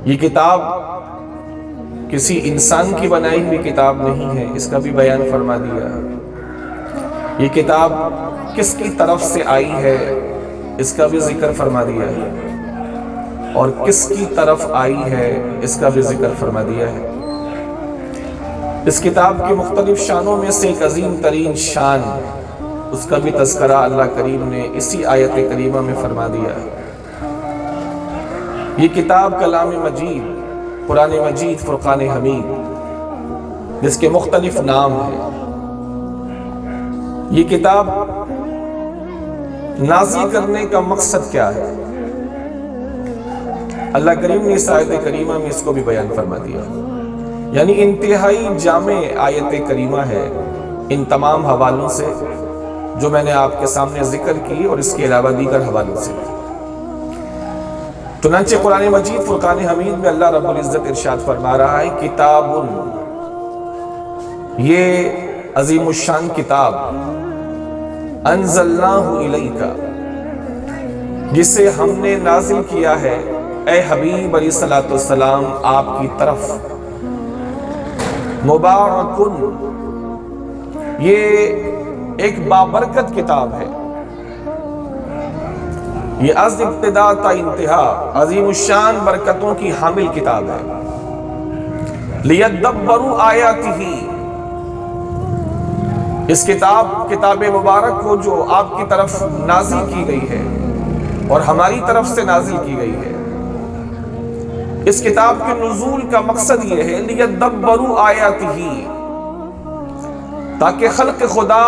یہ کتاب کسی انسان کی بنائی ہوئی کتاب نہیں ہے، اس کا بھی بیان فرما دیا۔ یہ کتاب کس کی طرف سے آئی ہے، اس کا بھی ذکر فرما دیا ہے، اور کس کی طرف آئی ہے اس کا بھی ذکر فرما دیا ہے۔ اس کتاب کی مختلف شانوں میں سے ایک عظیم ترین شان، اس کا بھی تذکرہ اللہ کریم نے اسی آیت کریمہ میں فرما دیا ہے۔ یہ کتاب کلام مجید، قرآن مجید، فرقان حمید، جس کے مختلف نام ہیں۔ یہ کتاب نازل کرنے کا مقصد کیا ہے؟ اللہ کریم نے اس آیت کریمہ میں اس کو بھی بیان فرما دیا، یعنی انتہائی جامع آیت کریمہ ہے ان تمام حوالوں سے جو میں نے آپ کے سامنے ذکر کی، اور اس کے علاوہ دیگر حوالوں سے۔ چنانچہ قرآن مجید فرقان حمید میں اللہ رب العزت ارشاد فرما رہا ہے، کتاب، یہ عظیم الشان کتاب، انزلناہ الیک، جسے ہم نے نازل کیا ہے اے حبیب علیہ الصلوۃ والسلام آپ کی طرف، مبارکن، یہ ایک بابرکت کتاب ہے، یہ از ابتدا تا انتہا عظیم الشان برکتوں کی حامل کتاب ہے۔ لیدبروا آیاتہ، اس کتاب مبارک کو جو آپ کی طرف نازل کی گئی ہے اور ہماری طرف سے نازل کی گئی ہے، اس کتاب کے نزول کا مقصد یہ ہے لیدبروا آیاتہ، تاکہ خلق خدا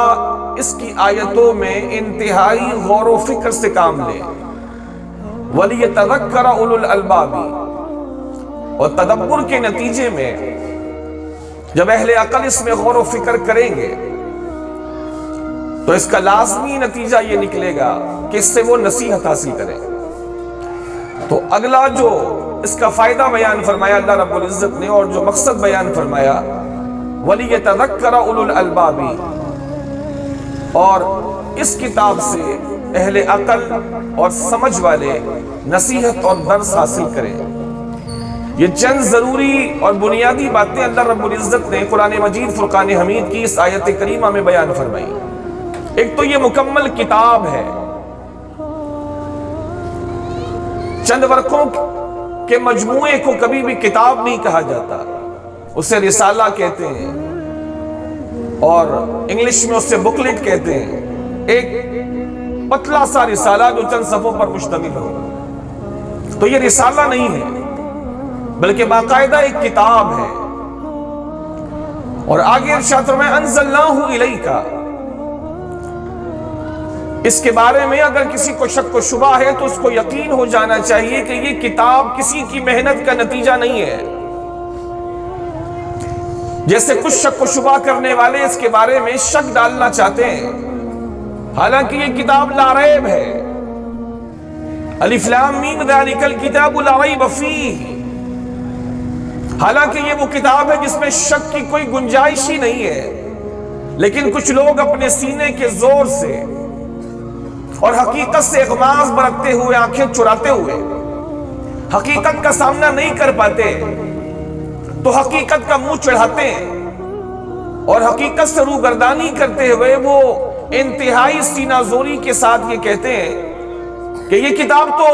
اس کی آیتوں میں انتہائی غور و فکر سے کام لے، وَلِيَتَذَكَّرَ أُولُو الْأَلْبَابِ، اور تدبر کے نتیجے میں جب اہل عقل اس میں غور و فکر کریں گے تو اس کا لازمی نتیجہ یہ نکلے گا کہ اس سے وہ نصیحت حاصل کریں۔ تو اگلا جو اس کا فائدہ بیان فرمایا اللہ رب العزت نے، اور جو مقصد بیان فرمایا، وَلِيَتَذَكَّرَ أُولُو الْأَلْبَابِ، اور اس کتاب سے اہل عقل اور سمجھ والے نصیحت اور درس حاصل کریں۔ یہ چند ضروری اور بنیادی باتیں اللہ رب العزت نے قرآن مجید فرقان حمید کی اس آیت کریمہ میں بیان فرمائی۔ ایک تو یہ مکمل کتاب ہے، چند ورقوں کے مجموعے کو کبھی بھی کتاب نہیں کہا جاتا، اسے رسالہ کہتے ہیں، اور انگلش میں اسے بکلٹ کہتے ہیں، ایک پتلا سا رسالہ جو چند صفحوں پر مشتمل ہو۔ تو یہ رسالہ نہیں ہے بلکہ باقاعدہ ایک کتاب ہے۔ اور آگے ارشاد فرمایا انزلناہ الیک، اس کے بارے میں اگر کسی کو شک و شبہ ہے تو اس کو یقین ہو جانا چاہیے کہ یہ کتاب کسی کی محنت کا نتیجہ نہیں ہے۔ جیسے کچھ شک و شبہ کرنے والے اس کے بارے میں شک ڈالنا چاہتے ہیں، حالانکہ یہ کتاب لا ریب ہے، الف لام میم ذالک الکتاب لا ریب فیہ، حالانکہ یہ وہ کتاب ہے جس میں شک کی کوئی گنجائش ہی نہیں ہے، لیکن کچھ لوگ اپنے سینے کے زور سے اور حقیقت سے اغماض برتتے ہوئے، آنکھیں چراتے ہوئے حقیقت کا سامنا نہیں کر پاتے تو حقیقت کا منہ چڑھاتے ہیں، اور حقیقت سے روگردانی کرتے ہوئے وہ انتہائی سینہ زوری کے ساتھ یہ کہتے ہیں کہ یہ کتاب تو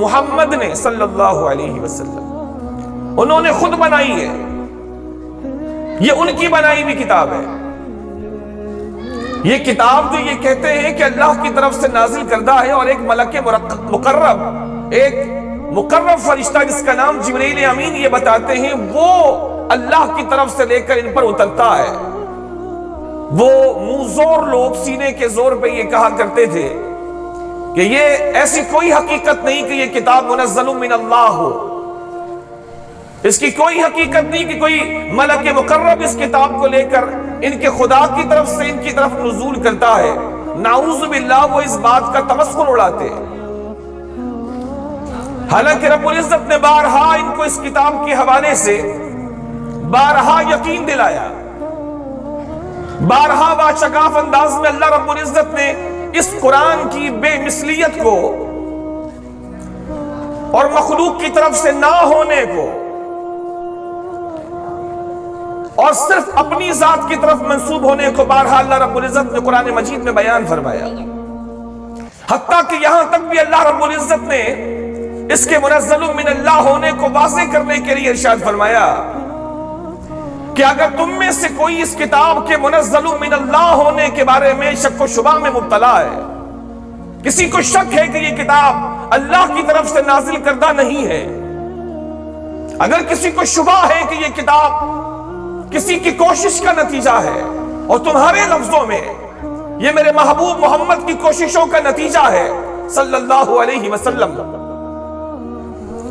محمد نے صلی اللہ علیہ وسلم انہوں نے خود بنائی ہے، یہ ان کی بنائی ہوئی کتاب ہے۔ یہ کتاب جو یہ کہتے ہیں کہ اللہ کی طرف سے نازل کردہ ہے، اور ایک ملک مقرب، ایک مقرب فرشتہ جس کا نام جبریل امین یہ بتاتے ہیں، وہ اللہ کی طرف سے لے کر ان پر اترتا ہے۔ وہ منہ زور لوگ سینے کے زور پہ یہ کہا کرتے تھے کہ یہ ایسی کوئی حقیقت نہیں کہ یہ کتاب منزل من اللہ ہو، اس کی کوئی حقیقت نہیں کہ کوئی ملک مقرب اس کتاب کو لے کر ان کے خدا کی طرف سے ان کی طرف نزول کرتا ہے۔ نعوذ باللہ، وہ اس بات کا تمسخر اڑاتے ہیں، حالانکہ رب العزت نے بارہا ان کو اس کتاب کے حوالے سے بارہا یقین دلایا، بارہا باشگاف انداز میں اللہ رب العزت نے اس قرآن کی بے مثلیت کو اور مخلوق کی طرف سے نہ ہونے کو اور صرف اپنی ذات کی طرف منسوب ہونے کو بارہا اللہ رب العزت نے قرآن مجید میں بیان فرمایا. حتیٰ کہ یہاں تک بھی اللہ رب العزت نے اس کے منزل من اللہ ہونے کو واضح کرنے کے لیے ارشاد فرمایا کہ اگر تم میں سے کوئی اس کتاب کے منزل من اللہ ہونے کے بارے میں شک و شبہ میں مبتلا ہے، کسی کو شک ہے کہ یہ کتاب اللہ کی طرف سے نازل کردہ نہیں ہے، اگر کسی کو شبہ ہے کہ یہ کتاب کسی کی کوشش کا نتیجہ ہے اور تمہارے لفظوں میں یہ میرے محبوب محمد کی کوششوں کا نتیجہ ہے صلی اللہ علیہ وسلم،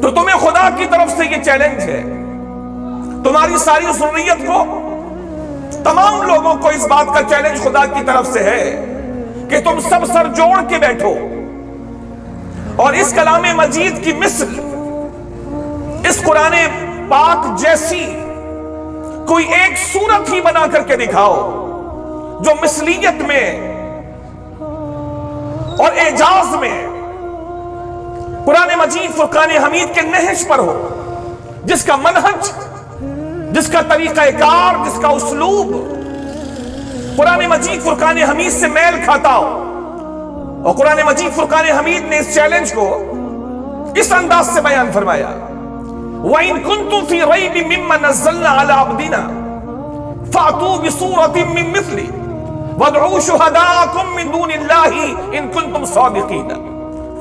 تو تمہیں خدا کی طرف سے یہ چیلنج ہے، تمہاری ساری ذریت کو، تمام لوگوں کو اس بات کا چیلنج خدا کی طرف سے ہے کہ تم سب سر جوڑ کے بیٹھو اور اس کلام مجید کی مثل، اس قرآن پاک جیسی کوئی ایک صورت ہی بنا کر کے دکھاؤ جو مثلیت میں اور اعجاز میں قرآن مجید فرقان حمید کے نہج پر ہو، جس کا منہج، جس کا طریقہ کار، جس کا اسلوب قرآن مجید فرقان حمید سے میل کھاتا ہو. اور قرآن مجید فرقان حمید نے اس چیلنج کو اس انداز سے بیان فرمایا: وَإِن كُنتُمْ فِي رَيْبٍ مِّمَّا نَزَّلْنَا عَلَىٰ عَبْدِنَا فَأْتُوا بِسُورَةٍ مِّن مِّثْلِهِ وَادْعُوا شُهَدَاءَكُم مِّن دُونِ اللَّهِ إِن كُنتُمْ صَادِقِينَ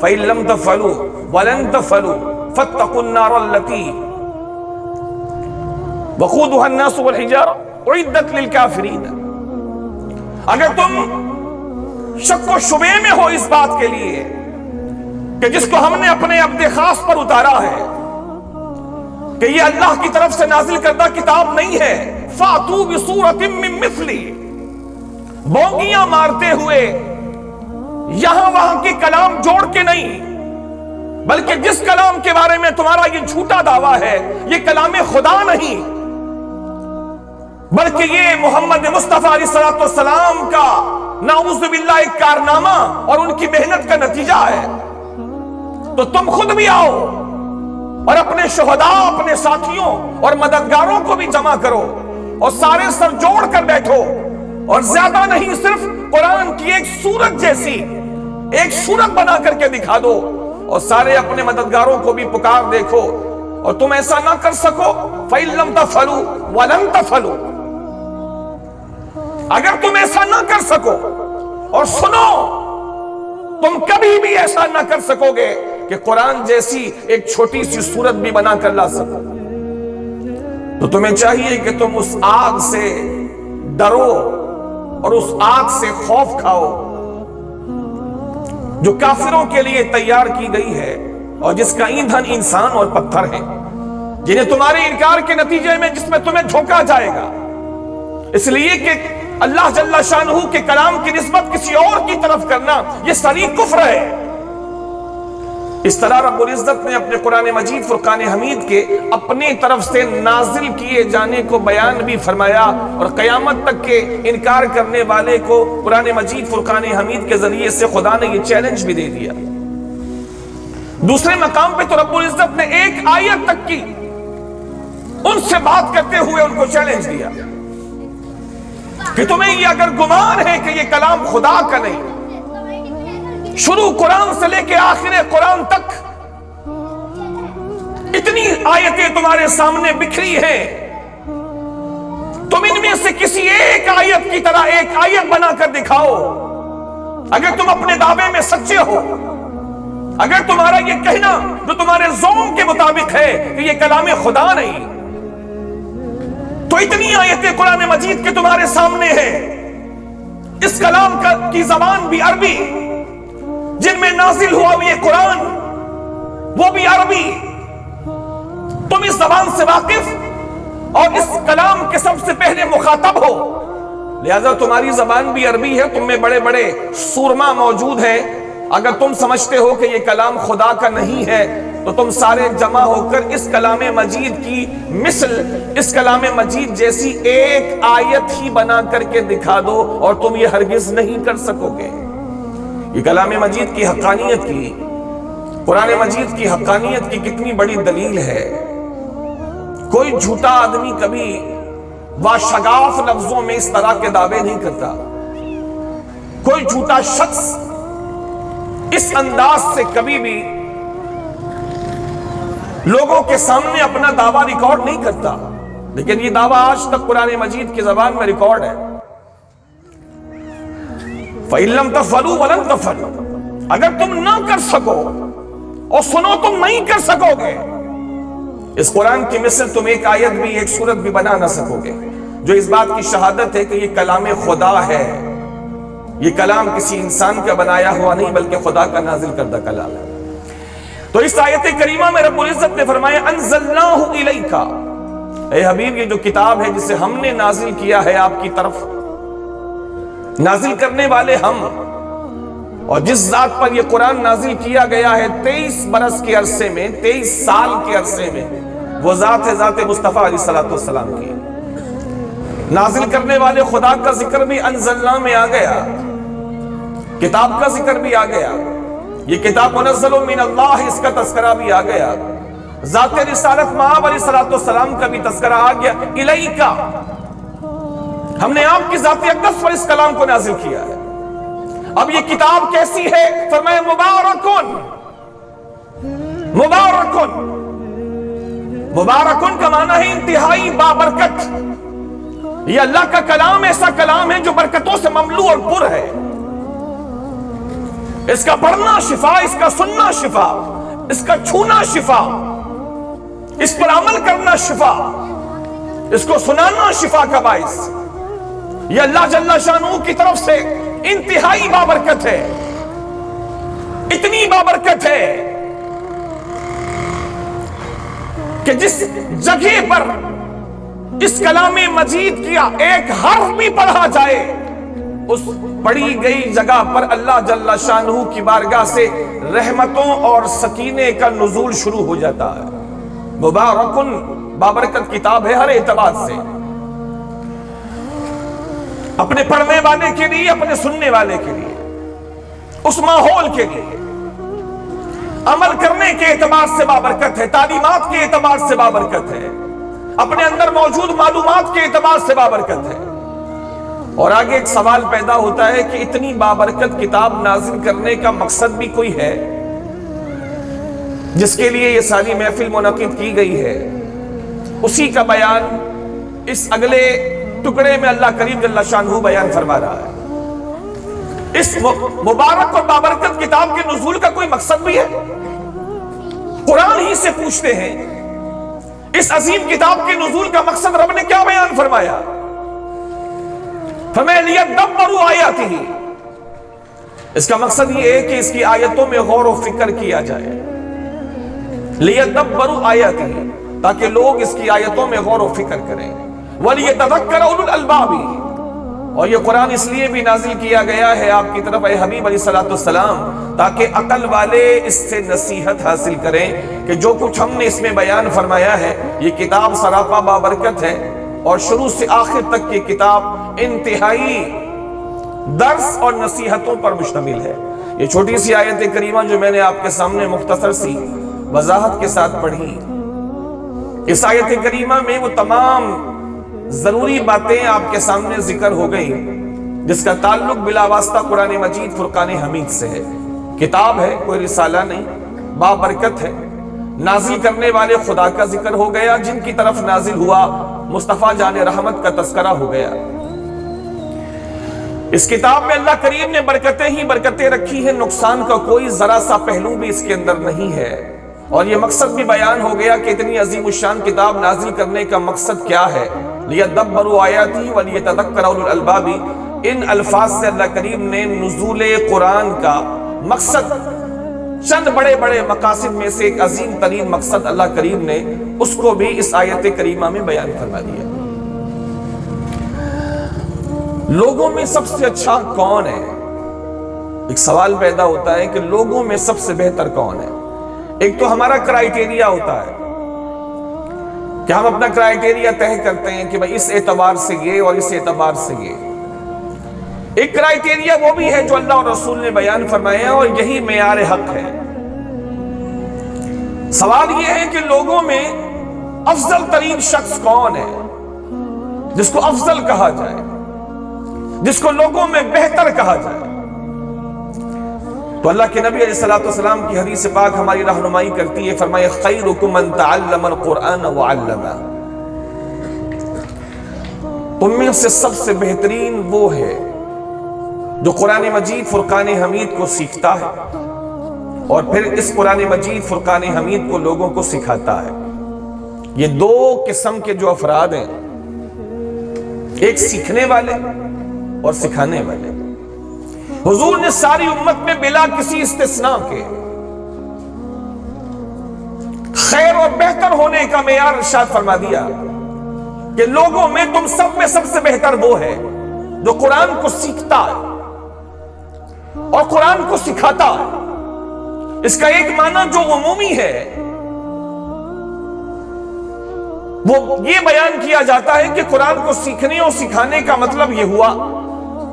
فَإِن لَّمْ تَفْعَلُوا وَلَن تَفْعَلُوا فَاتَّقُوا النَّارَ الَّتِي وَقُودُهَا النَّاسُ وَالْحِجَارَةُ أُعِدَّتْ لِلْكَافِرِينَ. اگر تم شک و شبے میں ہو اس بات کے لیے کہ جس کو ہم نے اپنے عبد خاص پر اتارا ہے کہ یہ اللہ کی طرف سے نازل کردہ کتاب نہیں ہے، فَأْتُوا بِسُورَةٍ مِّن مِّثْلِهِ، بونگیاں مارتے ہوئے یہاں وہاں کے کلام جوڑ کے نہیں، بلکہ جس کلام کے بارے میں تمہارا یہ جھوٹا دعویٰ ہے یہ کلام خدا نہیں بلکہ یہ محمد مصطفیٰ علیہ السلام کا نعوذ باللہ ایک کارنامہ اور ان کی محنت کا نتیجہ ہے، تو تم خود بھی آؤ اور اپنے شہداء، اپنے ساتھیوں اور مددگاروں کو بھی جمع کرو اور سارے سر جوڑ کر بیٹھو اور زیادہ نہیں، صرف قرآن کی ایک سورت جیسی ایک سورت بنا کر کے دکھا دو اور سارے اپنے مددگاروں کو بھی پکار دیکھو. اور تم ایسا نہ کر سکو فَإِن لَّمْ تَفْعَلُوا وَلَن تَفْعَلُوا، اگر تم ایسا نہ کر سکو، اور سنو، تم کبھی بھی ایسا نہ کر سکو گے کہ قرآن جیسی ایک چھوٹی سی سورت بھی بنا کر لا سکو، تو تمہیں چاہیے کہ تم اس آگ سے ڈرو اور اس آگ سے خوف کھاؤ جو کافروں کے لیے تیار کی گئی ہے اور جس کا ایندھن انسان اور پتھر ہے، جنہیں تمہارے انکار کے نتیجے میں جس میں تمہیں جھونکا جائے گا، اس لیے کہ اللہ جل شانہ کے کلام کی نسبت کسی اور کی طرف کرنا یہ صریح کفر ہے. اس طرح رب العزت نے اپنے قرآن مجید فرقان حمید کے اپنی طرف سے نازل کیے جانے کو بیان بھی فرمایا اور قیامت تک کے انکار کرنے والے کو قرآن مجید فرقان حمید کے ذریعے سے خدا نے یہ چیلنج بھی دے دیا. دوسرے مقام پہ تو رب العزت نے ایک آیت تک کی ان سے بات کرتے ہوئے ان کو چیلنج دیا کہ تمہیں یہ اگر گمان ہے کہ یہ کلام خدا کا نہیں، شروع قرآن سے لے کے آخر قرآن تک اتنی آیتیں تمہارے سامنے بکھری ہیں، تم ان میں سے کسی ایک آیت کی طرح ایک آیت بنا کر دکھاؤ اگر تم اپنے دعوے میں سچے ہو، اگر تمہارا یہ کہنا جو تمہارے ذوق کے مطابق ہے کہ یہ کلام خدا نہیں، تو اتنی آیتیں قرآن مجید کے تمہارے سامنے ہیں، اس کلام کی زبان بھی عربی، جن میں نازل ہوا یہ قرآن وہ بھی عربی، تم اس زبان سے واقف اور اس کلام کے سب سے پہلے مخاطب ہو، لہذا تمہاری زبان بھی عربی ہے، تم میں بڑے بڑے سورما موجود ہیں. اگر تم سمجھتے ہو کہ یہ کلام خدا کا نہیں ہے تو تم سارے جمع ہو کر اس کلام مجید کی مثل، اس کلام مجید جیسی ایک آیت ہی بنا کر کے دکھا دو اور تم یہ ہرگز نہیں کر سکو گے. یہ کلام مجید کی حقانیت کی قرآن مجید کی حقانیت کی کتنی بڑی دلیل ہے۔ کوئی جھوٹا آدمی کبھی واشگاف لفظوں میں اس طرح کے دعوے نہیں کرتا، کوئی جھوٹا شخص اس انداز سے کبھی بھی لوگوں کے سامنے اپنا دعویٰ ریکارڈ نہیں کرتا، لیکن یہ دعویٰ آج تک قرآن مجید کی زبان میں ریکارڈ ہے۔ فَإِن لَّمْ تَفْعَلُوا وَلَن تَفْعَلُوا، اگر تم نہ کر سکو اور سنو تم نہیں کر سکو گے، اس قرآن کی مثل تم ایک آیت بھی ایک سورت بھی بنا نہ سکو گے جو اس بات کی شہادت ہے کہ یہ کلام خدا ہے، یہ کلام کسی انسان کا بنایا ہوا نہیں بلکہ خدا کا نازل کردہ کلام ہے۔ تو اس آیت کریمہ میں رب العزت نے فرمایا انزلناہ الیکا، اے حبیب یہ جو کتاب ہے جسے ہم نے نازل کیا ہے آپ کی طرف، نازل کرنے والے ہم، اور جس ذات پر یہ قرآن نازل کیا گیا ہے 23 برس کے عرصے میں، 23 سال کے عرصے میں، وہ ذات ہے ذات مصطفیٰ علیہ السلام کی۔ نازل کرنے والے خدا کا ذکر بھی انزلنا میں آ گیا، کتاب کا ذکر بھی آ گیا، یہ کتاب منزل من اللہ اس کا تذکرہ بھی آ گیا، ذات رسالت مآب علیہ السلام کا بھی تذکرہ آ گیا۔ الیکا، ہم نے آپ کی ذات اقدس پر اس کلام کو نازل کیا ہے۔ اب یہ کتاب کیسی ہے؟ فرمایا مبارکن، مبارکن، مبارکن کا معنی ہے انتہائی بابرکت۔ یہ اللہ کا کلام ایسا کلام ہے جو برکتوں سے مملو اور پر ہے، اس کا پڑھنا شفا، اس کا سننا شفا، اس کا چھونا شفا، اس پر عمل کرنا شفا، اس کو سنانا شفا کا باعث۔ یہ اللہ جل شانہ کی طرف سے انتہائی بابرکت ہے، اتنی بابرکت ہے کہ جس جگہ پر اس کلام مجید کیا ایک حرف بھی پڑھا جائے، اس پڑھی گئی جگہ پر اللہ جل شانہ کی بارگاہ سے رحمتوں اور سکینے کا نزول شروع ہو جاتا ہے۔ مبارکن، بابرکت کتاب ہے ہر اعتبار سے، اپنے پڑھنے والے کے لیے، اپنے سننے والے کے لیے، اس ماحول کے لیے، عمل کرنے کے اعتبار سے بابرکت ہے، تعلیمات کے اعتبار سے بابرکت ہے، اپنے اندر موجود معلومات کے اعتبار سے بابرکت ہے۔ اور آگے ایک سوال پیدا ہوتا ہے کہ اتنی بابرکت کتاب نازل کرنے کا مقصد بھی کوئی ہے جس کے لیے یہ ساری محفل منعقد کی گئی ہے؟ اسی کا بیان اس اگلے ٹکڑے میں اللہ کریم جل شانہ بیان فرما رہا ہے۔ اس مبارک اور بابرکت کتاب کے نزول کا کوئی مقصد بھی ہے؟ قرآن ہی سے پوچھتے ہیں اس عظیم کتاب کے نزول کا مقصد رب نے کیا بیان فرمایا؟ فرمایا لیدبروا آیاتہ، اس کا مقصد یہ ہے کہ اس کی آیتوں میں غور و فکر کیا جائے، لیدبروا آیاتہ، تاکہ لوگ اس کی آیتوں میں غور و فکر کریں، وَلِيَتَذَكَّرَ أُولُو الْأَلْبَابِ، اور یہ قرآن اس لیے بھی نازل کیا گیا ہے آپ کی طرف اے حبیب علیہ السلام، تاکہ عقل والے اس سے نصیحت حاصل کریں کہ جو کچھ ہم نے اس میں بیان فرمایا ہے یہ کتاب سراپا بابرکت ہے، اور شروع سے آخر تک یہ کتاب انتہائی درس اور نصیحتوں پر مشتمل ہے۔ یہ چھوٹی سی آیت کریمہ جو میں نے آپ کے سامنے مختصر سی وضاحت کے ساتھ پڑھی، اس آیت کریمہ میں وہ تمام ضروری باتیں آپ کے سامنے ذکر ہو گئی جس کا تعلق بلا واسطہ قرآن مجید فرقان حمید سے ہے۔ کتاب ہے، کوئی رسالہ نہیں، بابرکت ہے، نازل کرنے والے خدا کا ذکر ہو گیا، جن کی طرف نازل ہوا مصطفیٰ جان رحمت کا تذکرہ ہو گیا۔ اس کتاب میں اللہ کریم نے برکتیں ہی برکتیں رکھی ہیں، نقصان کا کوئی ذرا سا پہلو بھی اس کے اندر نہیں ہے، اور یہ مقصد بھی بیان ہو گیا کہ اتنی عظیم الشان کتاب نازل کرنے کا مقصد کیا ہے۔ لیدبروا آیاتہ ولیتذکر اولو الالباب، ان الفاظ سے اللہ کریم نے نزول قرآن کا مقصد، چند بڑے بڑے مقاصد میں سے ایک عظیم ترین مقصد اللہ کریم نے اس کو بھی اس آیت کریمہ میں بیان فرما دیا۔ لوگوں میں سب سے اچھا کون ہے؟ ایک سوال پیدا ہوتا ہے کہ لوگوں میں سب سے بہتر کون ہے؟ ایک تو ہمارا کرائیٹیریا ہوتا ہے کہ ہم اپنا کرائیٹیریا طے کرتے ہیں کہ بھئی اس اعتبار سے یہ اور اس اعتبار سے یہ۔ ایک کرائیٹیریا وہ بھی ہے جو اللہ اور رسول نے بیان فرمایا اور یہی معیار حق ہے، سوال یہ ہے کہ لوگوں میں افضل ترین شخص کون ہے جس کو افضل کہا جائے، جس کو لوگوں میں بہتر کہا جائے؟ تو اللہ کے نبی علیہ الصلوۃ والسلام کی حدیث پاک ہماری رہنمائی کرتی ہے، فرمایا خیرکم من تعلم القرآن وعلمہ، تم میں سے سب سے بہترین وہ ہے جو قرآن مجید فرقان حمید کو سیکھتا ہے اور پھر اس قرآن مجید فرقان حمید کو لوگوں کو سکھاتا ہے۔ یہ دو قسم کے جو افراد ہیں، ایک سیکھنے والے اور سکھانے والے، حضور نے ساری امت میں بلا کسی استثناء کے خیر اور بہتر ہونے کا معیار ارشاد فرما دیا کہ لوگوں میں تم سب میں سب سے بہتر وہ ہے جو قرآن کو سیکھتا ہے اور قرآن کو سکھاتا ہے۔ اس کا ایک معنی جو عمومی ہے وہ یہ بیان کیا جاتا ہے کہ قرآن کو سیکھنے اور سکھانے کا مطلب یہ ہوا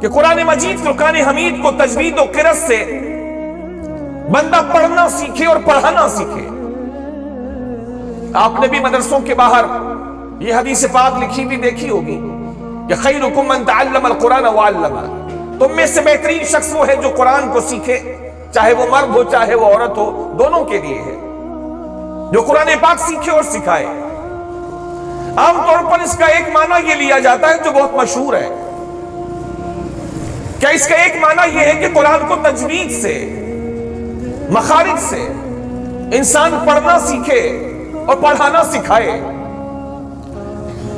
کہ قرآن مجید فرقان حمید کو تجوید و قرأت سے بندہ پڑھنا سیکھے اور پڑھانا سیکھے۔ آپ نے بھی مدرسوں کے باہر یہ حدیث پاک لکھی بھی دیکھی ہوگی کہ خیرکم من تعلم القرآن وعلمہ، تم میں سے بہترین شخص وہ ہے جو قرآن کو سیکھے، چاہے وہ مرد ہو چاہے وہ عورت ہو، دونوں کے لیے ہے، جو قرآن پاک سیکھے اور سکھائے۔ عام طور پر اس کا ایک معنی یہ لیا جاتا ہے جو بہت مشہور ہے، کیا اس کا ایک معنی یہ ہے کہ قرآن کو تجوید سے، مخارج سے انسان پڑھنا سیکھے اور پڑھانا سکھائے۔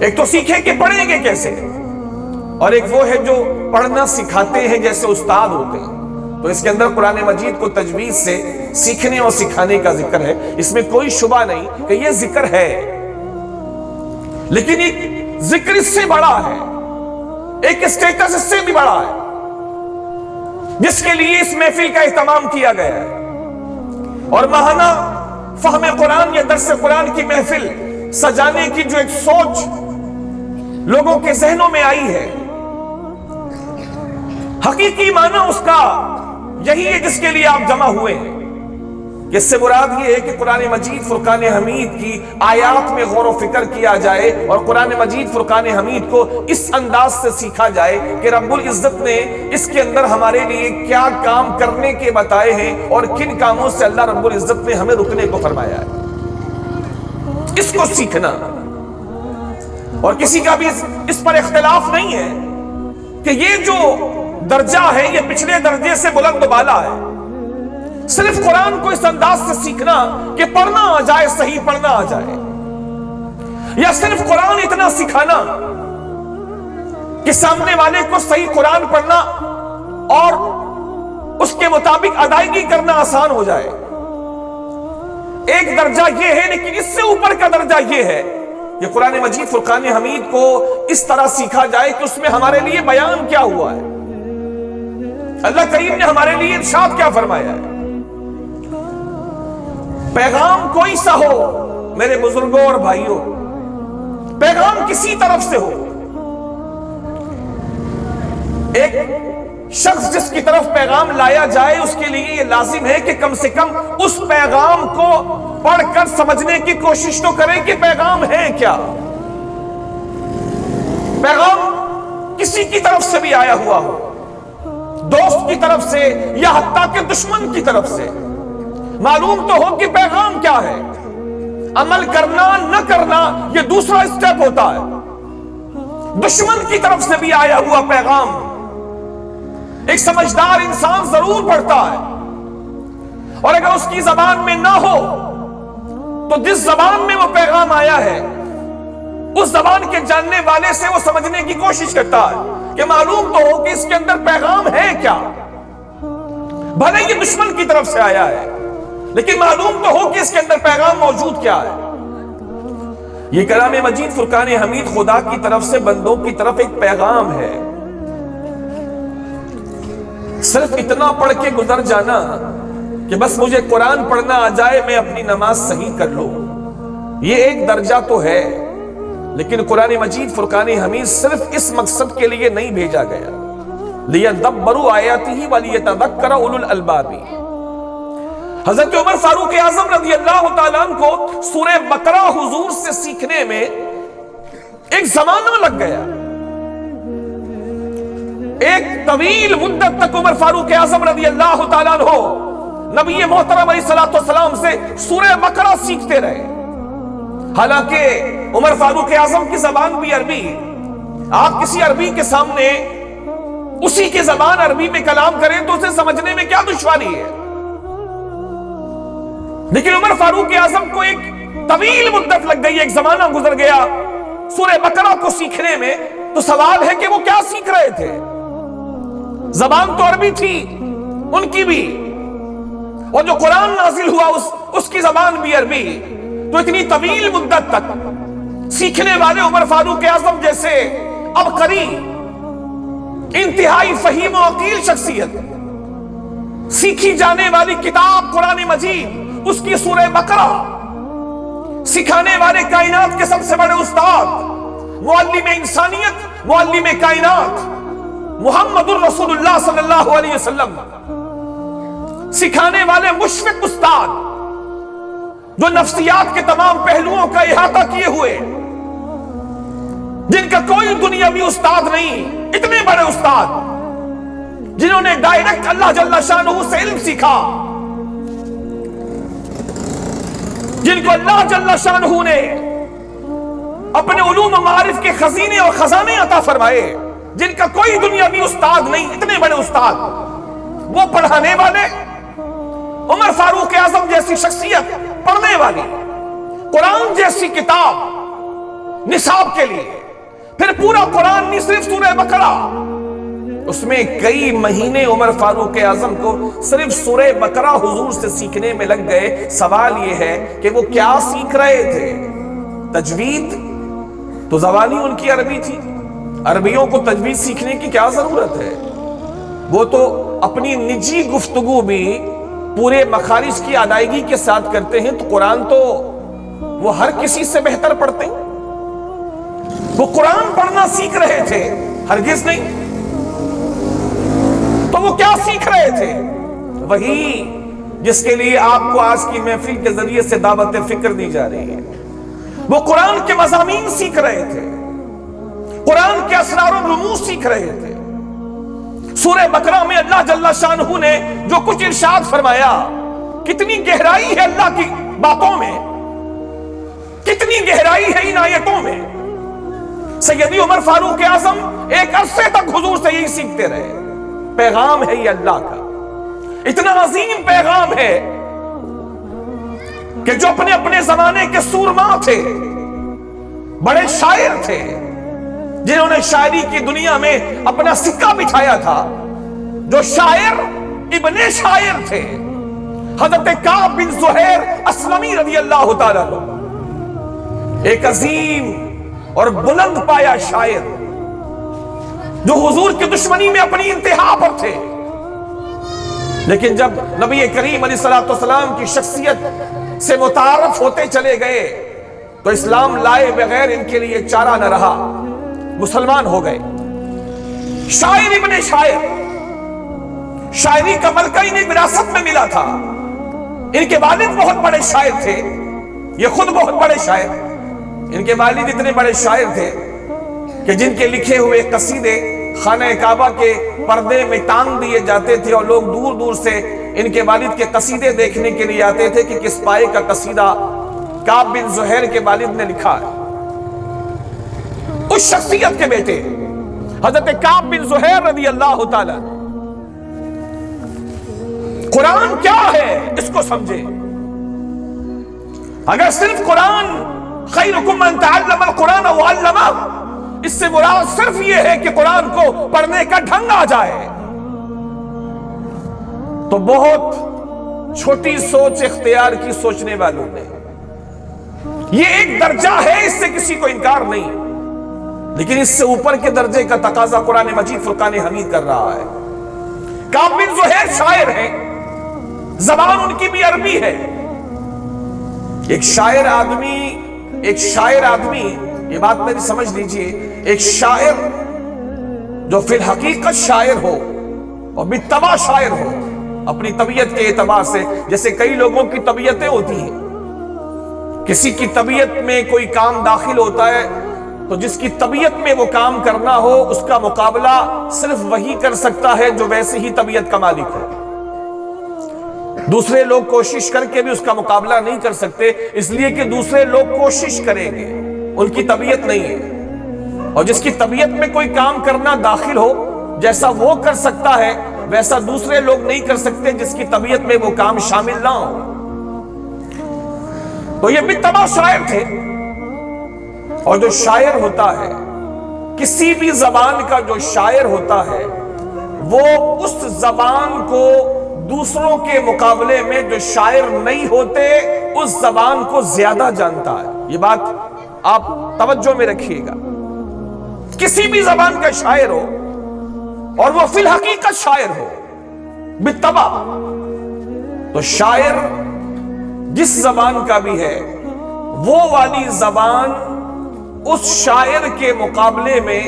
ایک تو سیکھے کہ پڑھیں گے کیسے، اور ایک وہ ہے جو پڑھنا سکھاتے ہیں جیسے استاد ہوتے ہیں۔ تو اس کے اندر قرآن مجید کو تجوید سے سیکھنے اور سکھانے کا ذکر ہے، اس میں کوئی شبہ نہیں کہ یہ ذکر ہے، لیکن ایک ذکر اس سے بڑا ہے، ایک اسٹیٹس اس سے بھی بڑا ہے جس کے لیے اس محفل کا اہتمام کیا گیا ہے۔ اور ماہانہ فہم قرآن یا درس قرآن کی محفل سجانے کی جو ایک سوچ لوگوں کے ذہنوں میں آئی ہے، حقیقی معنی اس کا یہی ہے جس کے لیے آپ جمع ہوئے ہیں، کہ اس سے مراد یہ ہے کہ قرآن مجید فرقان حمید کی آیات میں غور و فکر کیا جائے اور قرآن مجید فرقان حمید کو اس انداز سے سیکھا جائے کہ رب العزت نے اس کے اندر ہمارے لیے کیا کام کرنے کے بتائے ہیں اور کن کاموں سے اللہ رب العزت نے ہمیں رکنے کو فرمایا ہے۔ اس کو سیکھنا، اور کسی کا بھی اس پر اختلاف نہیں ہے کہ یہ جو درجہ ہے یہ پچھلے درجے سے بلند و بالا ہے۔ صرف قرآن کو اس انداز سے سیکھنا کہ پڑھنا آ جائے، صحیح پڑھنا آ جائے، یا صرف قرآن اتنا سکھانا کہ سامنے والے کو صحیح قرآن پڑھنا اور اس کے مطابق ادائیگی کرنا آسان ہو جائے۔ ایک درجہ یہ ہے، لیکن اس سے اوپر کا درجہ یہ ہے کہ قرآن مجید فرقان حمید کو اس طرح سیکھا جائے کہ اس میں ہمارے لیے بیان کیا ہوا ہے، اللہ کریم نے ہمارے لیے ارشاد کیا فرمایا ہے۔ پیغام کوئی سا ہو میرے بزرگوں اور بھائیوں، پیغام کسی طرف سے ہو، ایک شخص جس کی طرف پیغام لایا جائے اس کے لیے یہ لازم ہے کہ کم سے کم اس پیغام کو پڑھ کر سمجھنے کی کوشش تو کریں کہ پیغام ہے کیا۔ پیغام کسی کی طرف سے بھی آیا ہوا ہو، دوست کی طرف سے یا حتیٰ کہ دشمن کی طرف سے، معلوم تو ہو کہ پیغام کیا ہے۔ عمل کرنا نہ کرنا یہ دوسرا اسٹیپ ہوتا ہے۔ دشمن کی طرف سے بھی آیا ہوا پیغام ایک سمجھدار انسان ضرور پڑھتا ہے، اور اگر اس کی زبان میں نہ ہو تو جس زبان میں وہ پیغام آیا ہے اس زبان کے جاننے والے سے وہ سمجھنے کی کوشش کرتا ہے کہ معلوم تو ہو کہ اس کے اندر پیغام ہے کیا۔ بھلے یہ دشمن کی طرف سے آیا ہے لیکن معلوم تو ہو کہ اس کے اندر پیغام موجود کیا ہے۔ یہ کلام مجید فرقان حمید خدا کی طرف سے بندوں کی طرف ایک پیغام ہے۔ صرف اتنا پڑھ کے گزر جانا کہ بس مجھے قرآن پڑھنا آ جائے میں اپنی نماز صحیح کر لوں، یہ ایک درجہ تو ہے، لیکن قرآن مجید فرقان حمید صرف اس مقصد کے لیے نہیں بھیجا گیا، لِيَدَّبَّرُوا آیَاتِهِ وَلِيَتَذَكَّرَ أُولُو الْأَلْبَابِ۔ حضرت عمر فاروق اعظم رضی اللہ تعالیٰ عنہ کو سورہ بقرہ حضور سے سیکھنے میں ایک زمانہ لگ گیا. ایک طویل مدت تک عمر فاروق اعظم رضی اللہ تعالیٰ عنہ نبی محترم علیہ الصلوۃ والسلام سے سورہ بقرہ سیکھتے رہے. حالانکہ عمر فاروق اعظم کی زبان بھی عربی. آپ کسی عربی کے سامنے اسی کی زبان عربی میں کلام کریں تو اسے سمجھنے میں کیا دشواری ہے. لیکن عمر فاروق اعظم کو ایک طویل مدت لگ گئی, ایک زمانہ گزر گیا سورہ بقرہ کو سیکھنے میں. تو سوال ہے کہ وہ کیا سیکھ رہے تھے؟ زبان تو عربی تھی ان کی بھی, اور جو قرآن نازل ہوا اس کی زبان بھی عربی. تو اتنی طویل مدت تک سیکھنے والے عمر فاروق اعظم جیسے عبقری, انتہائی فہیم و عقیل شخصیت, سیکھی جانے والی کتاب قرآن مجید, اس کی سورہ بقرہ, سکھانے والے کائنات کے سب سے بڑے استاد, معلم انسانیت, معلم کائنات, محمد الرسول اللہ صلی اللہ علیہ وسلم, سکھانے والے مشفق استاد, جو نفسیات کے تمام پہلوؤں کا احاطہ کیے ہوئے, جن کا کوئی دنیاوی استاد نہیں, اتنے بڑے استاد جنہوں نے ڈائریکٹ اللہ جل شانہ سے علم سیکھا, جن کو اللہ جل شانہ نے اپنے علوم و معارف کے خزینے اور خزانے عطا فرمائے, جن کا کوئی دنیاوی استاد نہیں, اتنے بڑے استاد, وہ پڑھانے والے. عمر فاروق اعظم جیسی شخصیت پڑھنے والی, قرآن جیسی کتاب نصاب کے لیے, پھر پورا قرآن نہیں صرف سورہ بقرہ, اس میں کئی مہینے عمر فاروق اعظم کو صرف سورہ بقرہ حضور سے سیکھنے میں لگ گئے. سوال یہ ہے کہ وہ کیا سیکھ رہے تھے؟ تجوید تو زبانی ان کی عربی تھی, عربیوں کو تجوید سیکھنے کی کیا ضرورت ہے؟ وہ تو اپنی نجی گفتگو بھی پورے مخارج کی ادائیگی کے ساتھ کرتے ہیں. تو قرآن تو وہ ہر کسی سے بہتر پڑھتے ہیں. وہ قرآن پڑھنا سیکھ رہے تھے, ہرگز نہیں. تو وہ کیا سیکھ رہے تھے؟ وہی جس کے لیے آپ کو آج کی محفل کے ذریعے سے دعوت فکر دی جا رہی ہے. وہ قرآن کے مضامین سیکھ رہے تھے, قرآن کے اسرار و رموز سیکھ رہے تھے. سورہ بقرہ میں اللہ جل شانہ نے جو کچھ ارشاد فرمایا, کتنی گہرائی ہے اللہ کی باتوں میں, کتنی گہرائی ہے ان آیتوں میں. سیدی عمر فاروق اعظم ایک عرصے تک حضور سے یہی سیکھتے رہے. پیغام ہے یہ اللہ کا, اتنا عظیم پیغام ہے کہ جو اپنے اپنے زمانے کے سورما تھے, بڑے شاعر تھے, جنہوں نے شاعری کی دنیا میں اپنا سکہ بچھایا تھا, جو شاعر ابن شاعر تھے, حضرت کعب بن زہیر اسلمی رضی اللہ تعالیٰ عنہ, ایک عظیم اور بلند پایا شاعر, جو حضور کی دشمنی میں اپنی انتہا پر تھے. لیکن جب نبی کریم علیہ السلام کی شخصیت سے متعارف ہوتے چلے گئے تو اسلام لائے بغیر ان کے لیے چارہ نہ رہا, مسلمان ہو گئے. شاعر ابن شاعر, شاعری کا ملکہ انہیں وراثت میں ملا تھا. ان کے والد بہت بڑے شاعر تھے, یہ خود بہت بڑے شاعر. ان کے والد اتنے بڑے شاعر تھے کہ جن کے لکھے ہوئے قصیدے خانہ کعبہ کے پردے میں ٹانگ دیے جاتے تھے, اور لوگ دور دور سے ان کے والد کے قصیدے دیکھنے کے لیے آتے تھے کہ کس پائے کا قصیدہ کعب بن زہیر کے والد نے لکھا ہے. اس شخصیت کے بیٹے حضرت کعب بن زہیر رضی اللہ تعالیٰ, قرآن کیا ہے اس کو سمجھے. اگر صرف قرآن خیرکم من تعلم القرآن وعلمہ, اس سے مراد صرف یہ ہے کہ قرآن کو پڑھنے کا ڈھنگ آ جائے, تو بہت چھوٹی سوچ اختیار کی سوچنے والوں نے. یہ ایک درجہ ہے, اس سے کسی کو انکار نہیں, لیکن اس سے اوپر کے درجے کا تقاضا قرآن مجید فرقان حمید کر رہا ہے. کعب بن زہیر شاعر ہیں, زبان ان کی بھی عربی ہے. ایک شاعر آدمی, یہ بات میری سمجھ لیجئے, ایک شاعر جو فی الحقیقت شاعر ہو اور بالطبع شاعر ہو, اپنی طبیعت کے اعتبار سے. جیسے کئی لوگوں کی طبیعتیں ہوتی ہیں, کسی کی طبیعت میں کوئی کام داخل ہوتا ہے تو جس کی طبیعت میں وہ کام کرنا ہو اس کا مقابلہ صرف وہی کر سکتا ہے جو ویسے ہی طبیعت کا مالک ہو. دوسرے لوگ کوشش کر کے بھی اس کا مقابلہ نہیں کر سکتے, اس لیے کہ دوسرے لوگ کوشش کریں گے, ان کی طبیعت نہیں ہے. اور جس کی طبیعت میں کوئی کام کرنا داخل ہو, جیسا وہ کر سکتا ہے ویسا دوسرے لوگ نہیں کر سکتے جس کی طبیعت میں وہ کام شامل نہ ہو. تو یہ بتبع شاعر تھے. اور جو شاعر ہوتا ہے, کسی بھی زبان کا جو شاعر ہوتا ہے, وہ اس زبان کو دوسروں کے مقابلے میں جو شاعر نہیں ہوتے اس زبان کو زیادہ جانتا ہے. یہ بات آپ توجہ میں رکھیے گا. کسی بھی زبان کا شاعر ہو اور وہ فی الحقیقت شاعر ہو بالطبع, تو شاعر جس زبان کا بھی ہے وہ والی زبان اس شاعر کے مقابلے میں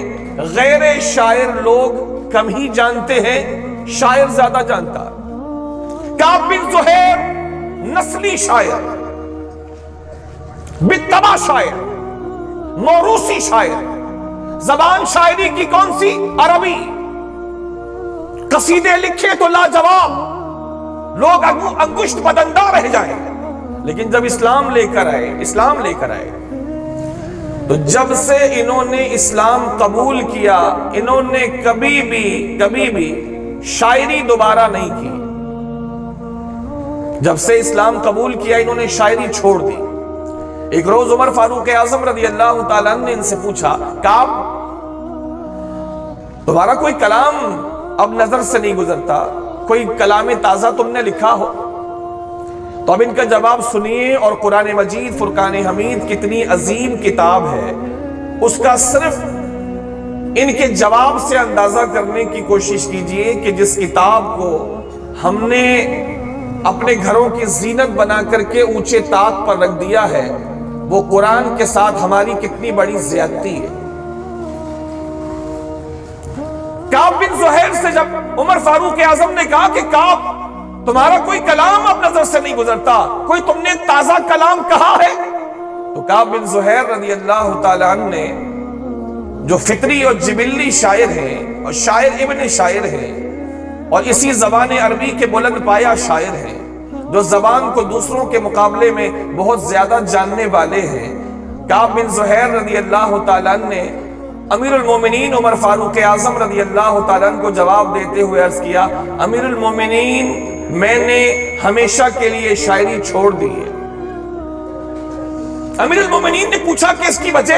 غیر شاعر لوگ کم ہی جانتے ہیں, شاعر زیادہ جانتا ہے. کعب بن زہیر نسلی شاعر, بالطبع شاعر, موروثی شاعر. زبان شاعری کی کون سی؟ عربی. قصیدے لکھے تو لاجواب, لوگ انگشت بدندہ رہ جائیں. لیکن جب اسلام لے کر آئے تو جب سے انہوں نے اسلام قبول کیا, انہوں نے کبھی بھی شاعری دوبارہ نہیں کی. جب سے اسلام قبول کیا انہوں نے شاعری چھوڑ دی. ایک روز عمر فاروق اعظم رضی اللہ تعالیٰ عنہ نے ان سے پوچھا, کعب تمہارا کوئی کلام اب نظر سے نہیں گزرتا, کوئی کلام تازہ تم نے لکھا ہو؟ تو اب ان کا جواب سنیے. اور قرآن مجید فرقان حمید کتنی عظیم کتاب ہے, اس کا صرف ان کے جواب سے اندازہ کرنے کی کوشش کیجئے کہ جس کتاب کو ہم نے اپنے گھروں کی زینت بنا کر کے اونچے طاق پر رکھ دیا ہے, وہ قرآن کے ساتھ ہماری کتنی بڑی زیادتی ہے. کعب بن زہیر سے جب عمر فاروق اعظم نے کہا کہ کعب تمہارا کوئی کلام اب نظر سے نہیں گزرتا, کوئی تم نے تازہ کلام کہا ہے؟ تو کعب بن زہیر رضی اللہ تعالیٰ عنہ نے, جو فطری اور جبلی شاعر ہیں اور شاعر ابن شاعر ہیں اور اسی زبان عربی کے بلند پایا شاعر ہیں, جو زبان کو دوسروں کے مقابلے میں بہت زیادہ جاننے والے ہیں, کعب بن زہیر رضی اللہ تعالیٰ عنہ نے امیر المومنین عمر فاروق اعظم رضی اللہ تعالیٰ عنہ کو جواب دیتے ہوئے عرض کیا, امیر المومنین میں نے ہمیشہ کے لیے شاعری چھوڑ دی ہے. امیر المومنین نے پوچھا کہ اس کی وجہ؟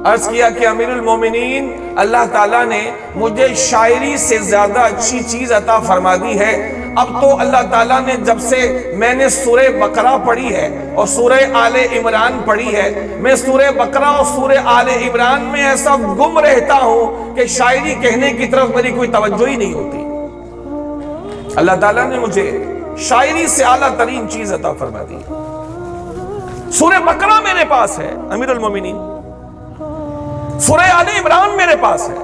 عرض کیا کہ امیر المومنین اللہ تعالیٰ نے مجھے شاعری سے زیادہ اچھی چیز عطا فرما دی ہے. اب تو اللہ تعالیٰ نے جب سے میں نے سورہ بقرہ پڑھی ہے اور سورہ آل عمران پڑھی ہے, میں سورہ بقرہ اور سورہ آل عمران میں ایسا گم رہتا ہوں کہ شاعری کہنے کی طرف میری کوئی توجہ ہی نہیں ہوتی. اللہ تعالیٰ نے مجھے شاعری سے اعلیٰ ترین چیز عطا فرما دی. سورہ بقرہ میرے پاس ہے امیر المومنین, سورہ آل عمران میرے پاس ہے.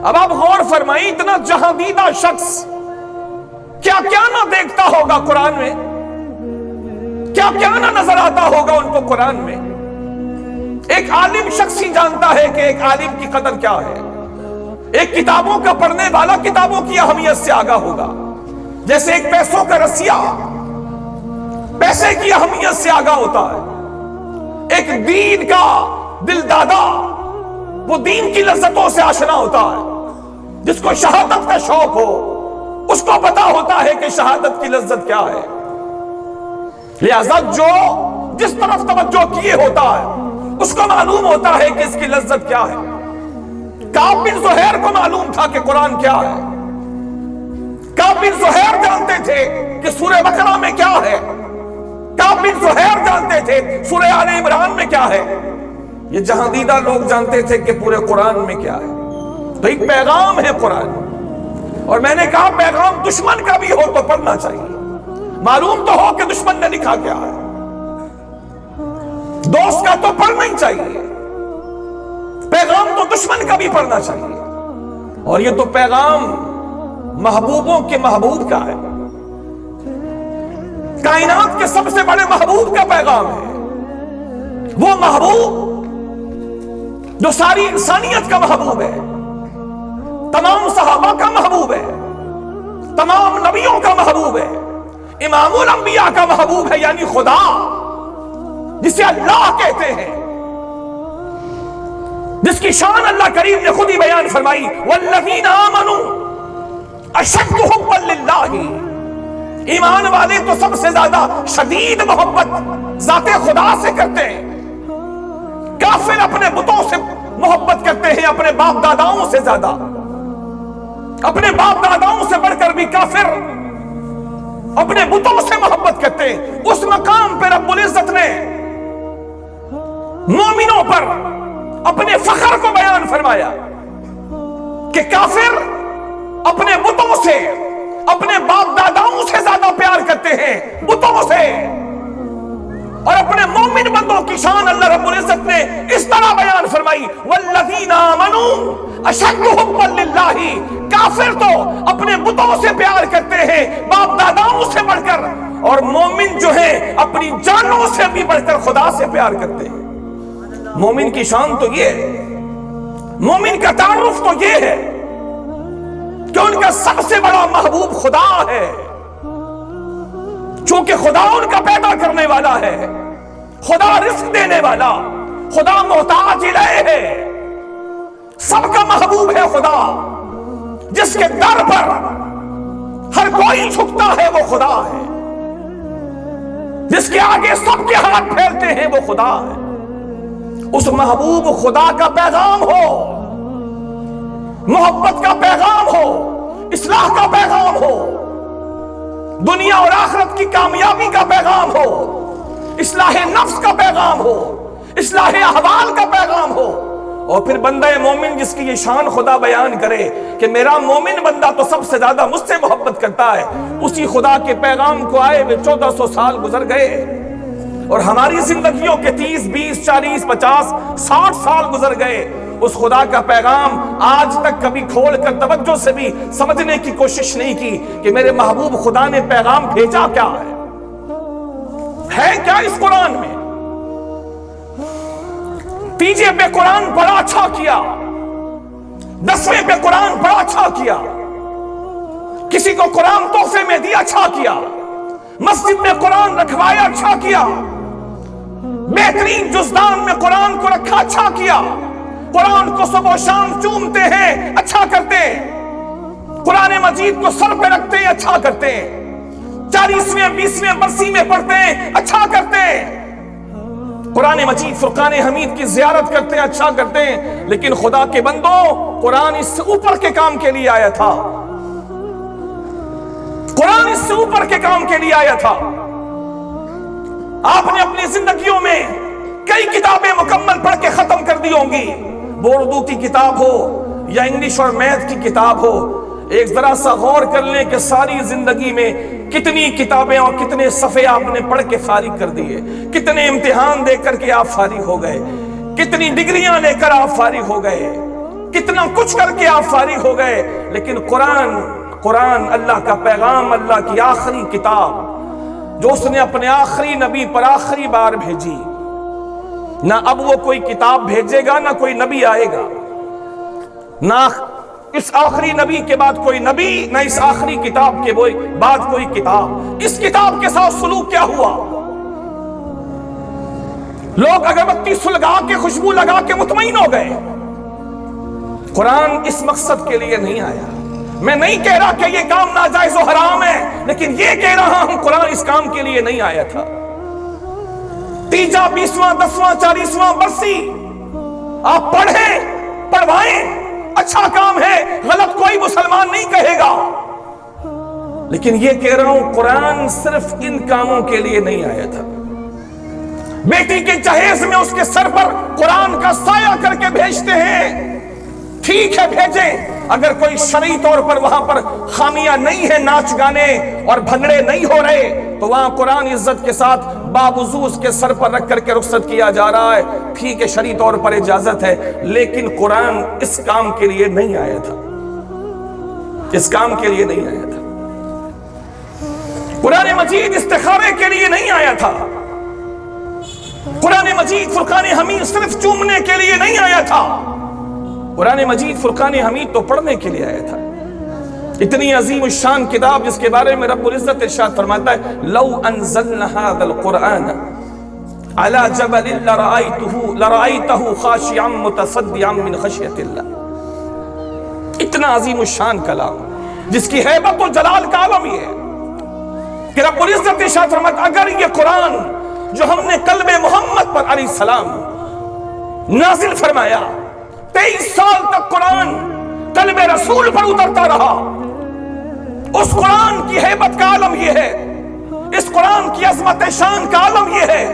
اب آپ غور فرمائیں, اتنا جہاندیدہ شخص کیا کیا نہ دیکھتا ہوگا قرآن میں, کیا کیا نہ نظر آتا ہوگا ان کو قرآن میں. ایک عالم شخص ہی جانتا ہے کہ ایک عالم کی قدر کیا ہے. ایک کتابوں کا پڑھنے والا کتابوں کی اہمیت سے آگاہ ہوگا, جیسے ایک پیسوں کا رسیا پیسے کی اہمیت سے آگاہ ہوتا ہے. ایک دین کا دل دادا وہ دین کی لذتوں سے آشنا ہوتا ہے. جس کو شہادت کا شوق ہو اس کو پتا ہوتا ہے کہ شہادت کی لذت کیا ہے. لہذا جو جس طرف توجہ کیے ہوتا ہے اس کو معلوم ہوتا ہے کہ اس کی لذت کیا ہے. کعب بن زہیر کو معلوم تھا کہ قرآن کیا ہے. کعب بن زہیر جانتے تھے کہ سورہ بقرہ میں کیا ہے. کعب بن زہیر جانتے تھے سورہ آل عمران میں کیا ہے. یہ جہاندیدہ لوگ جانتے تھے کہ پورے قرآن میں کیا ہے. تو ایک پیغام ہے قرآن, اور میں نے کہا پیغام دشمن کا بھی ہو تو پڑھنا چاہیے. معلوم تو ہو کہ دشمن نے لکھا کیا ہے, دوست کا تو پڑھنا ہی چاہیے, پیغام تو دشمن کا بھی پڑھنا چاہیے. اور یہ تو پیغام محبوبوں کے محبوب کا ہے، کائنات کے سب سے بڑے محبوب کا پیغام ہے، وہ محبوب جو ساری انسانیت کا محبوب ہے، تمام صحابہ کا محبوب ہے، تمام نبیوں کا محبوب ہے، امام الانبیاء کا محبوب ہے، یعنی خدا جسے اللہ کہتے ہیں، جس کی شان اللہ کریم نے خود ہی بیان فرمائی، والذین آمنوا اشد حبا للہ، ایمان والے تو سب سے زیادہ شدید محبت ذات خدا سے کرتے ہیں، کافر اپنے بتوں سے محبت کرتے ہیں، اپنے باپ داداؤں سے زیادہ، اپنے باپ داداؤں سے بڑھ کر بھی کافر اپنے بتوں سے محبت کرتے ہیں۔ اس مقام پہ رب العزت نے مومنوں پر اپنے فخر کو بیان فرمایا کہ کافر اپنے بتوں سے، اپنے باپ داداؤں سے زیادہ پیار کرتے ہیں بتوں سے، اور اپنے مومن بندوں کی شان اللہ رب العزت نے اس طرح بیان فرمائی، والذین آمنوا اشد حبا للہ، کافر تو اپنے بتوں سے پیار کرتے ہیں باپ داداؤں سے بڑھ کر، اور مومن جو ہے اپنی جانوں سے بھی بڑھ کر خدا سے پیار کرتے ہیں۔ مومن کی شان تو یہ ہے، مومن کا تعارف تو یہ ہے کہ ان کا سب سے بڑا محبوب خدا ہے، چونکہ خدا ان کا پیدا کرنے والا ہے، خدا رزق دینے والا، خدا محتاج الیہ ہے، سب کا محبوب ہے خدا، جس کے در پر ہر کوئی جھکتا ہے وہ خدا ہے، جس کے آگے سب کے ہاتھ پھیلتے ہیں وہ خدا ہے۔ اس محبوب خدا کا پیغام ہو، محبت کا پیغام ہو، اصلاح کا پیغام ہو، دنیا اور آخرت کی کامیابی کا پیغام ہو، اصلاح نفس کا پیغام ہو، اصلاح احوال کا پیغام ہو، اور پھر بندہ مومن جس کی یہ شان خدا بیان کرے کہ میرا مومن بندہ تو سب سے زیادہ مجھ سے محبت کرتا ہے، اسی خدا کے پیغام کو آئے ہوئے 1400 سال گزر گئے، اور ہماری زندگیوں کے 30 20 40 50 60 سال گزر گئے، اس خدا کا پیغام آج تک کبھی کھول کر توجہ سے بھی سمجھنے کی کوشش نہیں کی کہ میرے محبوب خدا نے پیغام بھیجا کیا ہے کیا اس قرآن میں۔ تیجے پہ قرآن پڑھا اچھا کیا، 10ویں پہ قرآن پڑھا اچھا کیا، کسی کو قرآن تحفے میں دیا اچھا کیا، مسجد میں قرآن رکھوایا اچھا کیا، بہترین جزدان میں قرآن کو رکھا اچھا کیا، قرآن کو صبح و شام چومتے ہیں اچھا کرتے ہیں، قرآن مجید کو سر پہ رکھتے ہیں اچھا کرتے ہیں، 40ویں 20ویں برسی میں پڑھتے ہیں اچھا کرتے ہیں، قرآن مجید فرقان حمید کی زیارت کرتے ہیں اچھا کرتے ہیں، لیکن خدا کے بندوں قرآن اس سے اوپر کے کام کے لیے آیا تھا، قرآن اس سے اوپر کے کام کے لیے آیا تھا۔ آپ نے اپنی زندگیوں میں کئی کتابیں مکمل پڑھ کے ختم کر دی ہوں گی، وہ اردو کی کتاب ہو یا انگلش اور میتھ کی کتاب ہو، ایک ذرا سا غور کر لیں کہ ساری زندگی میں کتنی کتابیں اور کتنے صفحے آپ نے پڑھ کے فارغ کر دیے، کتنے امتحان دے کر کے آپ فارغ ہو گئے، کتنی ڈگریاں لے کر آپ فارغ ہو گئے، کتنا کچھ کر کے آپ فارغ ہو گئے، لیکن قرآن اللہ کا پیغام، اللہ کی آخری کتاب جو اس نے اپنے آخری نبی پر آخری بار بھیجی، نہ اب وہ کوئی کتاب بھیجے گا، نہ کوئی نبی آئے گا، نہ اس آخری نبی کے بعد کوئی نبی، نہ اس آخری کتاب کے بعد کوئی کتاب۔ اس کتاب کے ساتھ سلوک کیا ہوا؟ لوگ اگربتی سلگا کے خوشبو لگا کے مطمئن ہو گئے۔ قرآن اس مقصد کے لیے نہیں آیا۔ میں نہیں کہہ رہا کہ یہ کام ناجائز و حرام ہے، لیکن یہ کہہ رہا ہوں قرآن اس کام کے لیے نہیں آیا تھا۔ تیجا 20واں 10واں 40واں برسی آپ پڑھیں پڑھوائیں، اچھا کام ہے، غلط کوئی مسلمان نہیں کہے گا، لیکن یہ کہہ رہا ہوں قرآن صرف ان کاموں کے لیے نہیں آیا تھا۔ بیٹی کے جہیز میں اس کے سر پر قرآن کا سایہ کر کے بھیجتے ہیں، ٹھیک ہے بھیجیں، اگر کوئی شرعی طور پر وہاں پر خامیاں نہیں ہیں، ناچ گانے اور بھنگڑے نہیں ہو رہے، تو وہاں قرآن عزت کے ساتھ باوضو اس کے سر پر رکھ کر کے رخصت کیا جا رہا ہے، ٹھیک ہے شرعی طور پر اجازت ہے، لیکن قرآن اس کام کے لیے نہیں آیا تھا۔ اس کام کے لیے نہیں آیا تھا۔ قرآن مجید استخارے کے لیے نہیں آیا تھا۔ قرآن مجید فرقان حمید صرف چومنے کے لیے نہیں آیا تھا۔ قرآن مجید فرقان حمید تو پڑھنے کے لیے آیا تھا۔ اتنی عظیم الشان کتاب جس کے بارے میں رب العزت ارشاد فرماتا ہے لو انزلنا هذا القرآن على جبل لرأيته خاشعا متصدعا من خشية اللہ۔ اتنا عظیم الشان کلام جس کی ہیبت و جلال کا عالم یہ ہے کہ رب العزت ارشاد فرماتا ہے اگر یہ قرآن جو ہم نے قلب محمد پر علیہ السلام نازل فرمایا، 23 سال تک قرآن قلب رسول پر اترتا رہا، اس قرآن کی ہیبت کا عالم یہ ہے، اس قرآن کی عظمت شان کا عالم یہ ہے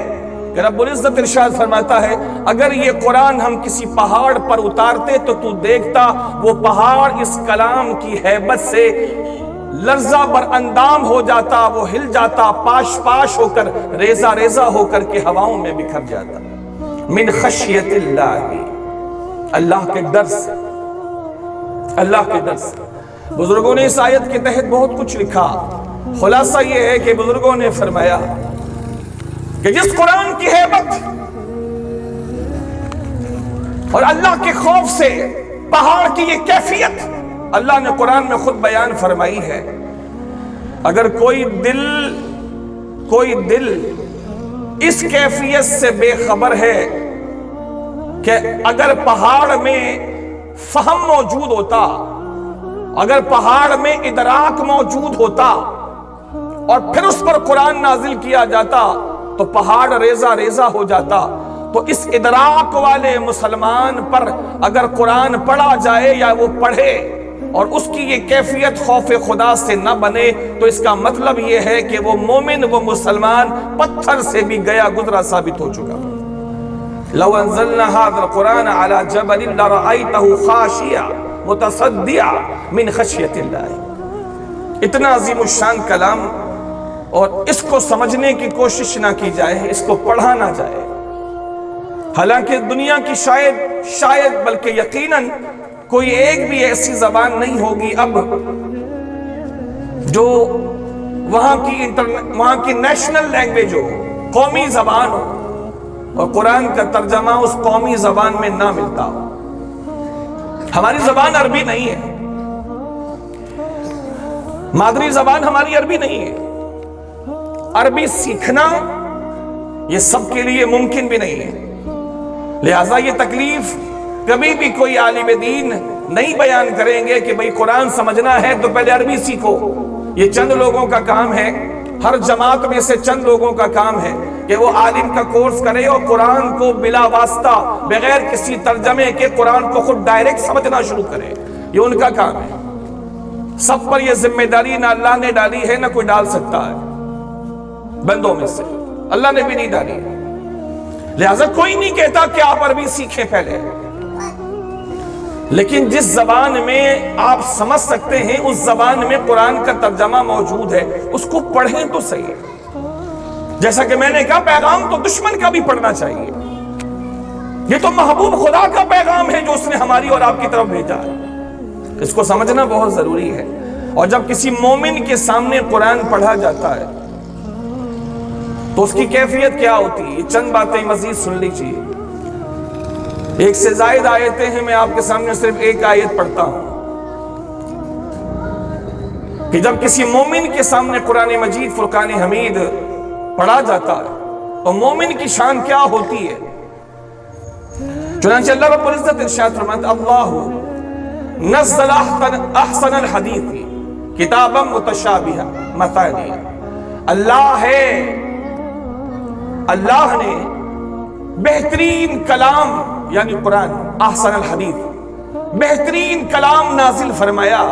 کہ رب العزت ارشاد فرماتا ہے اگر یہ قرآن ہم کسی پہاڑ پر اتارتے تو تو دیکھتا وہ پہاڑ اس کلام کی ہیبت سے لرزہ بر اندام ہو جاتا، وہ ہل جاتا، پاش پاش ہو کر ریزہ ریزہ ہو کر کے ہواؤں میں بکھر جاتا۔ من خشیت اللہ، اللہ کے ڈر سے، اللہ کے ڈر سے۔ بزرگوں نے اس آیت کے تحت بہت کچھ لکھا، خلاصہ یہ ہے کہ بزرگوں نے فرمایا کہ جس قرآن کی ہیبت اور اللہ کے خوف سے پہاڑ کی یہ کیفیت اللہ نے قرآن میں خود بیان فرمائی ہے، اگر کوئی دل اس کیفیت سے بے خبر ہے کہ اگر پہاڑ میں فہم موجود ہوتا، اگر پہاڑ میں ادراک موجود ہوتا اور پھر اس پر قرآن نازل کیا جاتا تو پہاڑ ریزہ ریزہ ہو جاتا، تو اس ادراک والے مسلمان پر اگر قرآن پڑھا جائے یا وہ پڑھے اور اس کی یہ کیفیت خوف خدا سے نہ بنے تو اس کا مطلب یہ ہے کہ وہ مومن، وہ مسلمان پتھر سے بھی گیا گزرا ثابت ہو چکا۔ لو انزلنا هذا القرآن على جبل لرأيته خاشعا متصدعا من خشیت اللہ۔ اتنا عظیم الشان کلام، اور اس کو سمجھنے کی کوشش نہ کی جائے، اس کو پڑھا نہ جائے، حالانکہ دنیا کی شاید بلکہ یقیناً کوئی ایک بھی ایسی زبان نہیں ہوگی اب جو وہاں کی نیشنل لینگویج ہو، قومی زبان ہو، اور قرآن کا ترجمہ اس قومی زبان میں نہ ملتا ہو۔ ہماری زبان عربی نہیں ہے، مادری زبان ہماری عربی نہیں ہے، عربی سیکھنا یہ سب کے لیے ممکن بھی نہیں ہے، لہٰذا یہ تکلیف کبھی بھی کوئی عالم دین نہیں بیان کریں گے کہ بھئی قرآن سمجھنا ہے تو پہلے عربی سیکھو۔ یہ چند لوگوں کا کام ہے، ہر جماعت میں سے چند لوگوں کا کام ہے کہ وہ عالم کا کورس کرے اور قرآن کو بلا واسطہ بغیر کسی ترجمے کے قرآن کو خود ڈائریکٹ سمجھنا شروع کرے، یہ ان کا کام ہے۔ سب پر یہ ذمہ داری نہ اللہ نے ڈالی ہے نہ کوئی ڈال سکتا ہے بندوں میں سے، اللہ نے بھی نہیں ڈالی ہے، لہٰذا کوئی نہیں کہتا کہ آپ عربی سیکھیں پہلے، لیکن جس زبان میں آپ سمجھ سکتے ہیں اس زبان میں قرآن کا ترجمہ موجود ہے، اس کو پڑھیں تو صحیح۔ جیسا کہ میں نے کہا پیغام تو دشمن کا بھی پڑھنا چاہیے، یہ تو محبوب خدا کا پیغام ہے جو اس نے ہماری اور آپ کی طرف بھیجا ہے، اس کو سمجھنا بہت ضروری ہے۔ اور جب کسی مومن کے سامنے قرآن پڑھا جاتا ہے تو اس کی کیفیت کیا ہوتی ہے، یہ چند باتیں مزید سن لیجیے۔ ایک سے زائد آیتیں ہیں، میں آپ کے سامنے صرف ایک آیت پڑھتا ہوں کہ جب کسی مومن کے سامنے قرآن مجید فرقان حمید پڑھا جاتا ہے تو مومن کی شان کیا ہوتی ہے۔ چنانچہ اللہ رب العزت ارشاد فرماتا ہے اللہ نزل احسن الحدیث کتابا متشابہا مثانیہ، اللہ نے بہترین کلام یعنی قرآن، احسن الحدیث، بہترین کلام نازل فرمایا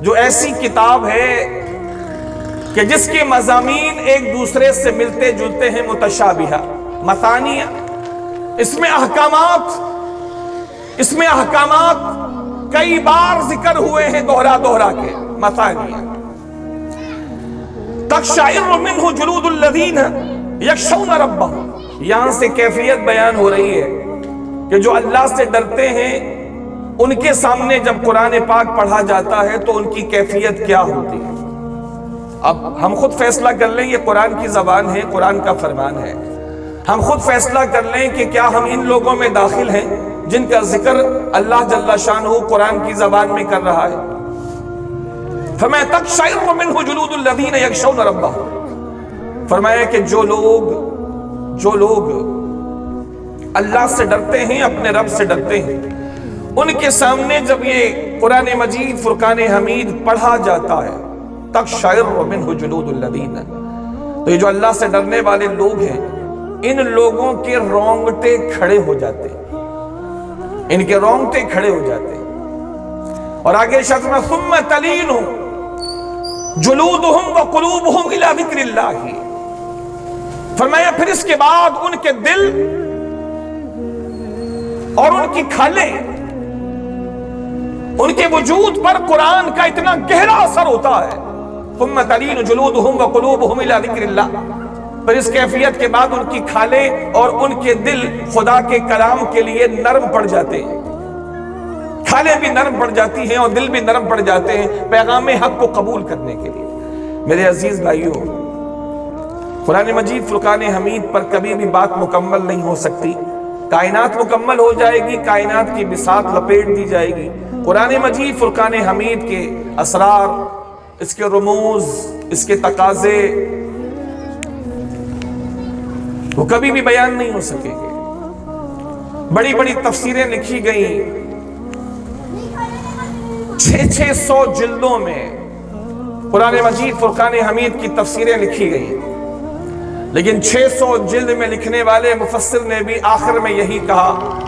جو ایسی کتاب ہے کہ جس کے مضامین ایک دوسرے سے ملتے جلتے ہیں، متشابہہ، مثانیہ، اس میں احکامات کئی بار ذکر ہوئے ہیں دوہرا کے، مثانیہ۔ تقشعر منہ جلود الذین یخشون ربہم، یہاں سے کیفیت بیان ہو رہی ہے کہ جو اللہ سے ڈرتے ہیں ان کے سامنے جب قرآن پاک پڑھا جاتا ہے تو ان کی کیفیت کیا ہوتی ہے؟ اب ہم خود فیصلہ کر لیں، یہ قرآن کی زبان ہے، قرآن کا فرمان ہے، ہم خود فیصلہ کر لیں کہ کیا ہم ان لوگوں میں داخل ہیں جن کا ذکر اللہ جل شانہ قرآن کی زبان میں کر رہا ہے؟ فرمایا تقشعر منہ جلود الذین یخشون ربہم، فرمایا کہ جو لوگ اللہ سے ڈرتے ہیں، اپنے رب سے ڈرتے ہیں، ان کے سامنے جب یہ قرآن مجید فرقان حمید پڑھا جاتا ہے تقشعر منہ جلود الذین، تو یہ جو اللہ سے ڈرنے والے لوگ ہیں ان لوگوں کے رونگٹے کھڑے ہو جاتے ہیں، ان کے رونگٹے کھڑے ہو جاتے ہیں۔ اور آگے ارشاد میں ثم تلین جلودہم وقلوبہم الی ذکر اللہ، فرمایا پھر اس کے بعد ان کے دل اور ان کی کھالیں، ان کے وجود پر قرآن کا اتنا گہرا اثر ہوتا ہے۔ ثم تلین جلودہم وقلوبہم الی ذکر اللہ، پھر اس کیفیت کے بعد ان کی کھالیں اور ان کے دل خدا کے کلام کے لیے نرم پڑ جاتے ہیں، کھالیں بھی نرم پڑ جاتی ہیں اور دل بھی نرم پڑ جاتے ہیں پیغام حق کو قبول کرنے کے لیے۔ میرے عزیز بھائیوں، قرآن مجید فرقان حمید پر کبھی بھی بات مکمل نہیں ہو سکتی، کائنات مکمل ہو جائے گی، کائنات کی بساط لپیٹ دی جائے گی، قرآن مجید فرقان حمید کے اسرار، اس کے رموز، اس کے تقاضے وہ کبھی بھی بیان نہیں ہو سکیں گے۔ بڑی بڑی تفسیریں لکھی گئیں، 600 جلدوں میں قرآن مجید فرقان حمید کی تفسیریں لکھی گئیں، لیکن 600 جلد میں لکھنے والے مفسر نے بھی آخر میں یہی کہا،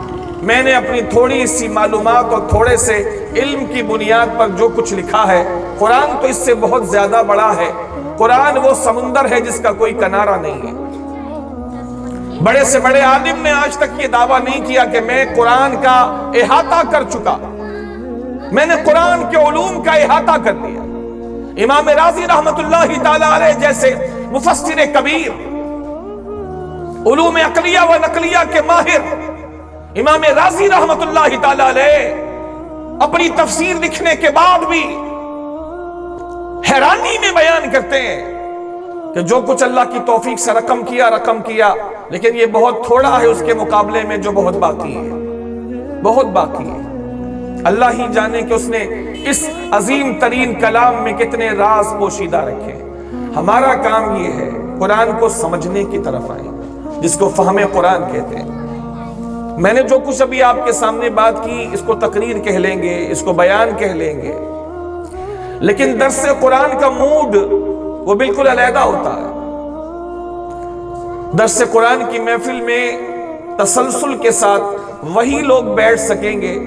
میں نے اپنی تھوڑی سی معلومات اور تھوڑے سے علم کی بنیاد پر جو کچھ لکھا ہے، قرآن تو اس سے بہت زیادہ بڑا ہے، قرآن وہ سمندر ہے جس کا کوئی کنارہ نہیں ہے۔ بڑے سے بڑے عالم نے آج تک یہ دعویٰ نہیں کیا کہ میں قرآن کا احاطہ کر چکا، میں نے قرآن کے علوم کا احاطہ کر لیا۔ امام رازی رحمت اللہ تعالی علیہ جیسے مفسر کبیر، علوم عقلیہ و نقلیہ کے ماہر امام رازی رحمت اللہ تعالی علیہ اپنی تفسیر لکھنے کے بعد بھی حیرانی میں بیان کرتے ہیں کہ جو کچھ اللہ کی توفیق سے رقم کیا، لیکن یہ بہت تھوڑا ہے اس کے مقابلے میں جو بہت باقی ہے، بہت باقی ہے۔ اللہ ہی جانے کہ اس نے اس عظیم ترین کلام میں کتنے راز پوشیدہ رکھے ہیں۔ ہمارا کام یہ ہے قرآن کو سمجھنے کی طرف آئیں، جس کو فہم قرآن کہتے ہیں۔ میں نے جو کچھ ابھی آپ کے سامنے بات کی، اس کو تقریر کہہ لیں گے، اس کو بیان کہہ لیں گے، لیکن درس قرآن کا موڈ وہ بالکل علیحدہ ہوتا ہے۔ درس قرآن کی محفل میں تسلسل کے ساتھ وہی لوگ بیٹھ سکیں گے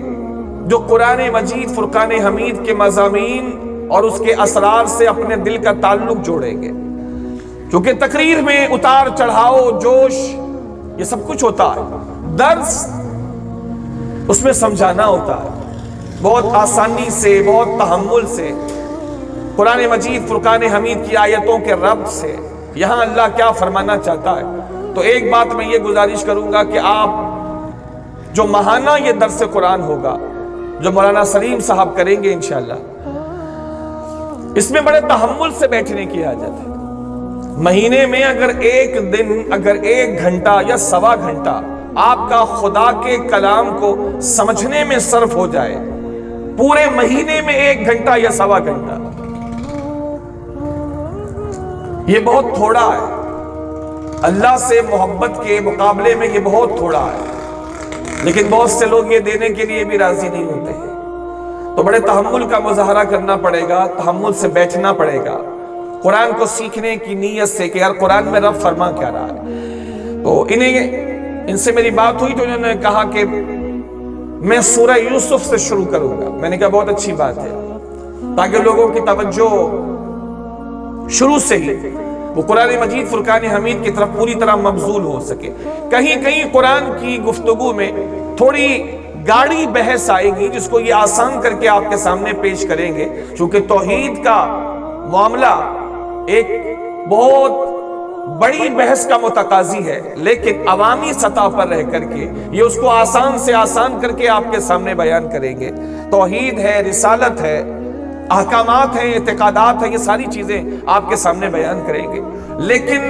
جو قرآن مجید فرقان حمید کے مضامین اور اس کے اسرار سے اپنے دل کا تعلق جوڑیں گے، کیونکہ تقریر میں اتار چڑھاؤ، جوش، یہ سب کچھ ہوتا ہے، درس اس میں سمجھانا ہوتا ہے، بہت آسانی سے، بہت تحمل سے، قرآن مجید فرقان حمید کی آیتوں کے ربط سے یہاں اللہ کیا فرمانا چاہتا ہے۔ تو ایک بات میں یہ گزارش کروں گا کہ آپ جو ماہانہ یہ درس قرآن ہوگا جو مولانا سلیم صاحب کریں گے انشاءاللہ، اس میں بڑے تحمل سے بیٹھنے کی حاجت ہے۔ مہینے میں اگر ایک دن، اگر 1 گھنٹہ یا 1.25 گھنٹہ آپ کا خدا کے کلام کو سمجھنے میں صرف ہو جائے، پورے مہینے میں 1 گھنٹہ یا 1.25 گھنٹہ، یہ بہت تھوڑا ہے۔ اللہ سے محبت کے مقابلے میں یہ بہت تھوڑا ہے، لیکن بہت سے لوگ یہ دینے کے لیے بھی راضی نہیں ہوتے ہیں۔ تو بڑے تحمل کا مظاہرہ کرنا پڑے گا، تحمل سے بیٹھنا پڑے گا، قرآن کو سیکھنے کی نیت سے کہ یار قرآن میں رب فرما کیا رہا ہے۔ تو ان سے میری بات ہوئی تو انہوں نے کہا کہ میں سورہ یوسف سے شروع کروں گا۔ میں نے کہا بہت اچھی بات ہے، تاکہ لوگوں کی توجہ شروع سے ہی وہ قرآن مجید فرقان حمید کی طرف پوری طرح مبذول ہو سکے۔ کہیں کہیں قرآن کی گفتگو میں تھوڑی گاڑی بحث آئے گی، جس کو یہ آسان کر کے آپ کے سامنے پیش کریں گے، چونکہ توحید کا معاملہ ایک بہت بڑی بحث کا متقاضی ہے، لیکن عوامی سطح پر رہ کر کے یہ اس کو آسان سے آسان کر کے آپ کے سامنے بیان کریں گے۔ توحید ہے، رسالت ہے، احکامات ہیں، اعتقادات ہیں، یہ ساری چیزیں آپ کے سامنے بیان کریں گے۔ لیکن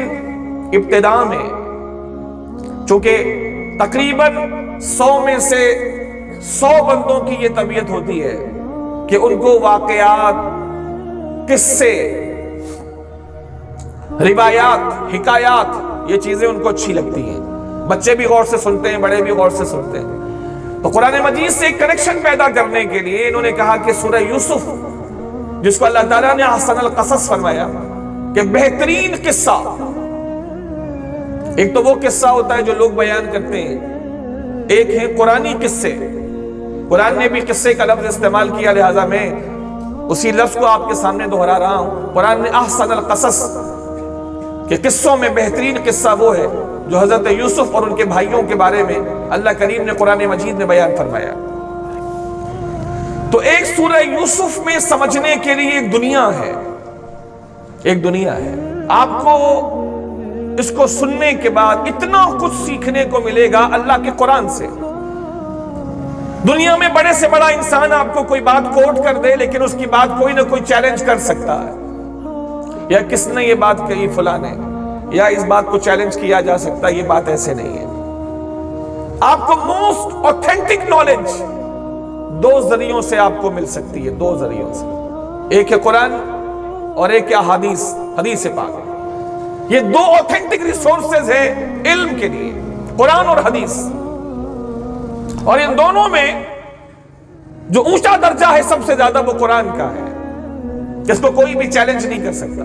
ابتدا میں چونکہ تقریباً 100 میں سے 100 بندوں کی یہ طبیعت ہوتی ہے کہ ان کو واقعات، قصے، روایات، حکایات، یہ چیزیں ان کو اچھی لگتی ہیں۔ بچے بھی غور سے سنتے ہیں، بڑے بھی غور سے سنتے ہیں۔ تو قرآن مجید سے ایک کنیکشن پیدا کرنے کے لیے انہوں نے کہا کہ سورہ یوسف، جس کو اللہ تعالیٰ نے احسن القصص فرمایا کہ بہترین قصہ، ایک تو وہ قصہ ہوتا ہے جو لوگ بیان کرتے ہیں، ایک ہے قرآنی قصے۔ قرآن نے بھی قصے کا لفظ استعمال کیا، لہذا میں اسی لفظ کو آپ کے سامنے دہرا رہا ہوں۔ قرآن نے احسن القصص کہ قصوں میں بہترین قصہ وہ ہے جو حضرت یوسف اور ان کے بھائیوں کے بارے میں اللہ کریم نے قرآن مجید میں بیان فرمایا۔ تو ایک سورہ یوسف میں سمجھنے کے لیے ایک دنیا ہے، ایک دنیا ہے۔ آپ کو اس کو سننے کے بعد اتنا کچھ سیکھنے کو ملے گا اللہ کے قرآن سے۔ دنیا میں بڑے سے بڑا انسان آپ کو کوئی بات کوٹ کر دے، لیکن اس کی بات کوئی نہ کوئی چیلنج کر سکتا ہے، یا کس نے یہ بات کہی فلاں نے، یا اس بات کو چیلنج کیا جا سکتا ہے، یہ بات ایسے نہیں ہے۔ آپ کو موسٹ اوتھینٹک نالج دو ذریعوں سے آپ کو مل سکتی ہے، دو ذریعوں سے، ایک ہے قرآن اور ایک ہے حدیث پاک۔ یہ دو اوتھینٹک ریسورسز ہیں علم کے لیے، قرآن اور حدیث۔ اور ان دونوں میں جو اونچا درجہ ہے سب سے زیادہ وہ قرآن کا ہے، جس کو کوئی بھی چیلنج نہیں کر سکتا۔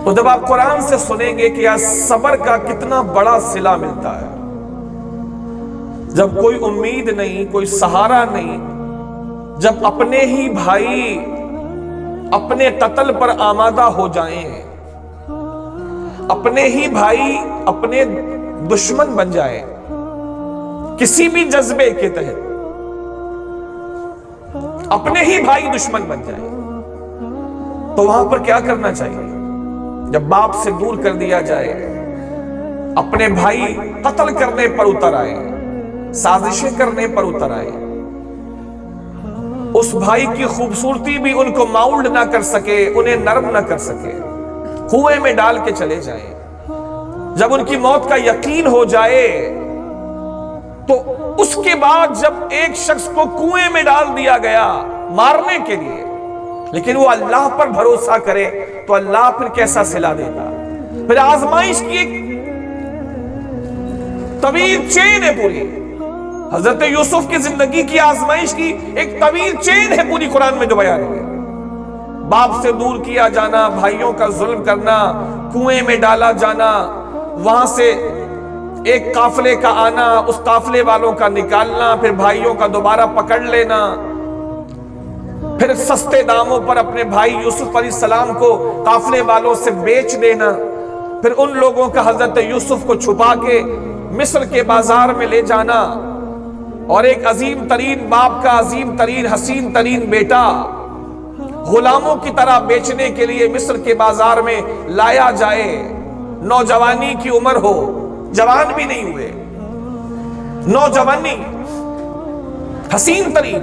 تو جب آپ قرآن سے سنیں گے کہ صبر کا کتنا بڑا صلہ ملتا ہے، جب کوئی امید نہیں، کوئی سہارا نہیں، جب اپنے ہی بھائی اپنے قتل پر آمادہ ہو جائیں، اپنے ہی بھائی اپنے دشمن بن جائیں کسی بھی جذبے کے تحت، اپنے ہی بھائی دشمن بن جائیں، تو وہاں پر کیا کرنا چاہیے؟ جب باپ سے دور کر دیا جائے، اپنے بھائی قتل کرنے پر اتر آئے، سازشیں کرنے پر اتر آئے، اس بھائی کی خوبصورتی بھی ان کو ماؤلڈ نہ کر سکے، انہیں نرم نہ کر سکے، کنویں میں ڈال کے چلے جائیں، جب ان کی موت کا یقین ہو جائے، تو اس کے بعد جب ایک شخص کو کنویں میں ڈال دیا گیا مارنے کے لیے، لیکن وہ اللہ پر بھروسہ کرے تو اللہ پھر کیسا صلہ دیتا۔ پھر آزمائش کی ایک طویل چین ہے پوری، حضرت یوسف کی زندگی کی آزمائش کی ایک طویل چین ہے پوری قرآن میں جو بیان ہوئی۔ باپ سے دور کیا جانا، بھائیوں کا ظلم کرنا، کنویں میں ڈالا جانا، وہاں سے ایک قافلے کا آنا، اس قافلے والوں کا نکالنا، پھر بھائیوں کا دوبارہ پکڑ لینا، پھر سستے داموں پر اپنے بھائی یوسف علیہ السلام کو قافلے والوں سے بیچ دینا، پھر ان لوگوں کا حضرت یوسف کو چھپا کے مصر کے بازار میں لے جانا، اور ایک عظیم ترین باپ کا عظیم ترین حسین ترین بیٹا غلاموں کی طرح بیچنے کے لیے مصر کے بازار میں لایا جائے، نوجوانی کی عمر ہو، جوان بھی نہیں ہوئے، نوجوانی، حسین ترین،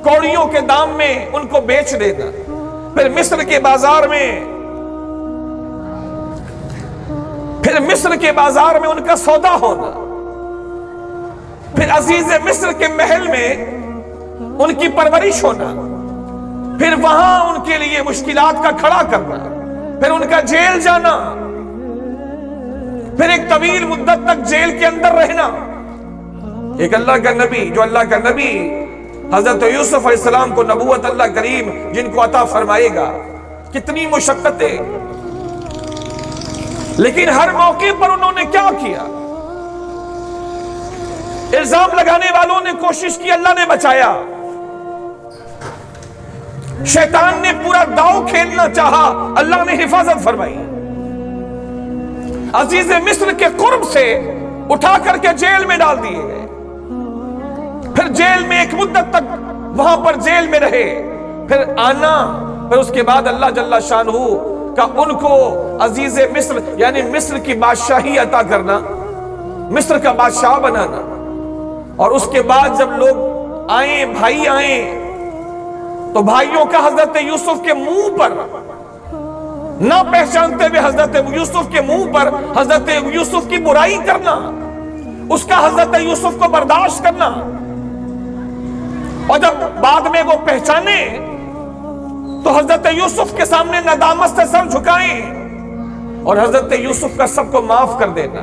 کوڑیوں کے دام میں ان کو بیچ دینا، پھر مصر کے بازار میں ان کا سودا ہونا، پھر عزیز مصر کے محل میں ان کی پرورش ہونا، پھر وہاں ان کے لیے مشکلات کا کھڑا کرنا، پھر ان کا جیل جانا، پھر ایک طویل مدت تک جیل کے اندر رہنا۔ ایک اللہ کا نبی، جو اللہ کا نبی حضرت یوسف علیہ السلام کو نبوت اللہ کریم جن کو عطا فرمائے گا، کتنی مشقتیں، لیکن ہر موقع پر انہوں نے کیا کیا؟ الزام لگانے والوں نے کوشش کی، اللہ نے بچایا، شیطان نے پورا داؤ کھیلنا چاہا، اللہ نے حفاظت فرمائی، عزیز مصر کے قرب سے اٹھا کر کے جیل میں ڈال دیے گئے، پھر جیل میں ایک مدت تک وہاں پر جیل میں رہے، پھر آنا، پھر اس کے بعد اللہ جل شانہ کا ان کو عزیز مصر یعنی مصر کی بادشاہی عطا کرنا، مصر کا بادشاہ بنانا، اور اس کے بعد جب لوگ آئیں، بھائی آئیں، تو بھائیوں کا حضرت یوسف کے منہ پر نہ پہچانتے ہوئے حضرت یوسف کے منہ پر حضرت یوسف کی برائی کرنا، اس کا حضرت یوسف کو برداشت کرنا، اور جب بعد میں وہ پہچانے تو حضرت یوسف کے سامنے ندامت سے سر جھکائیں اور حضرت یوسف کا سب کو معاف کر دینا۔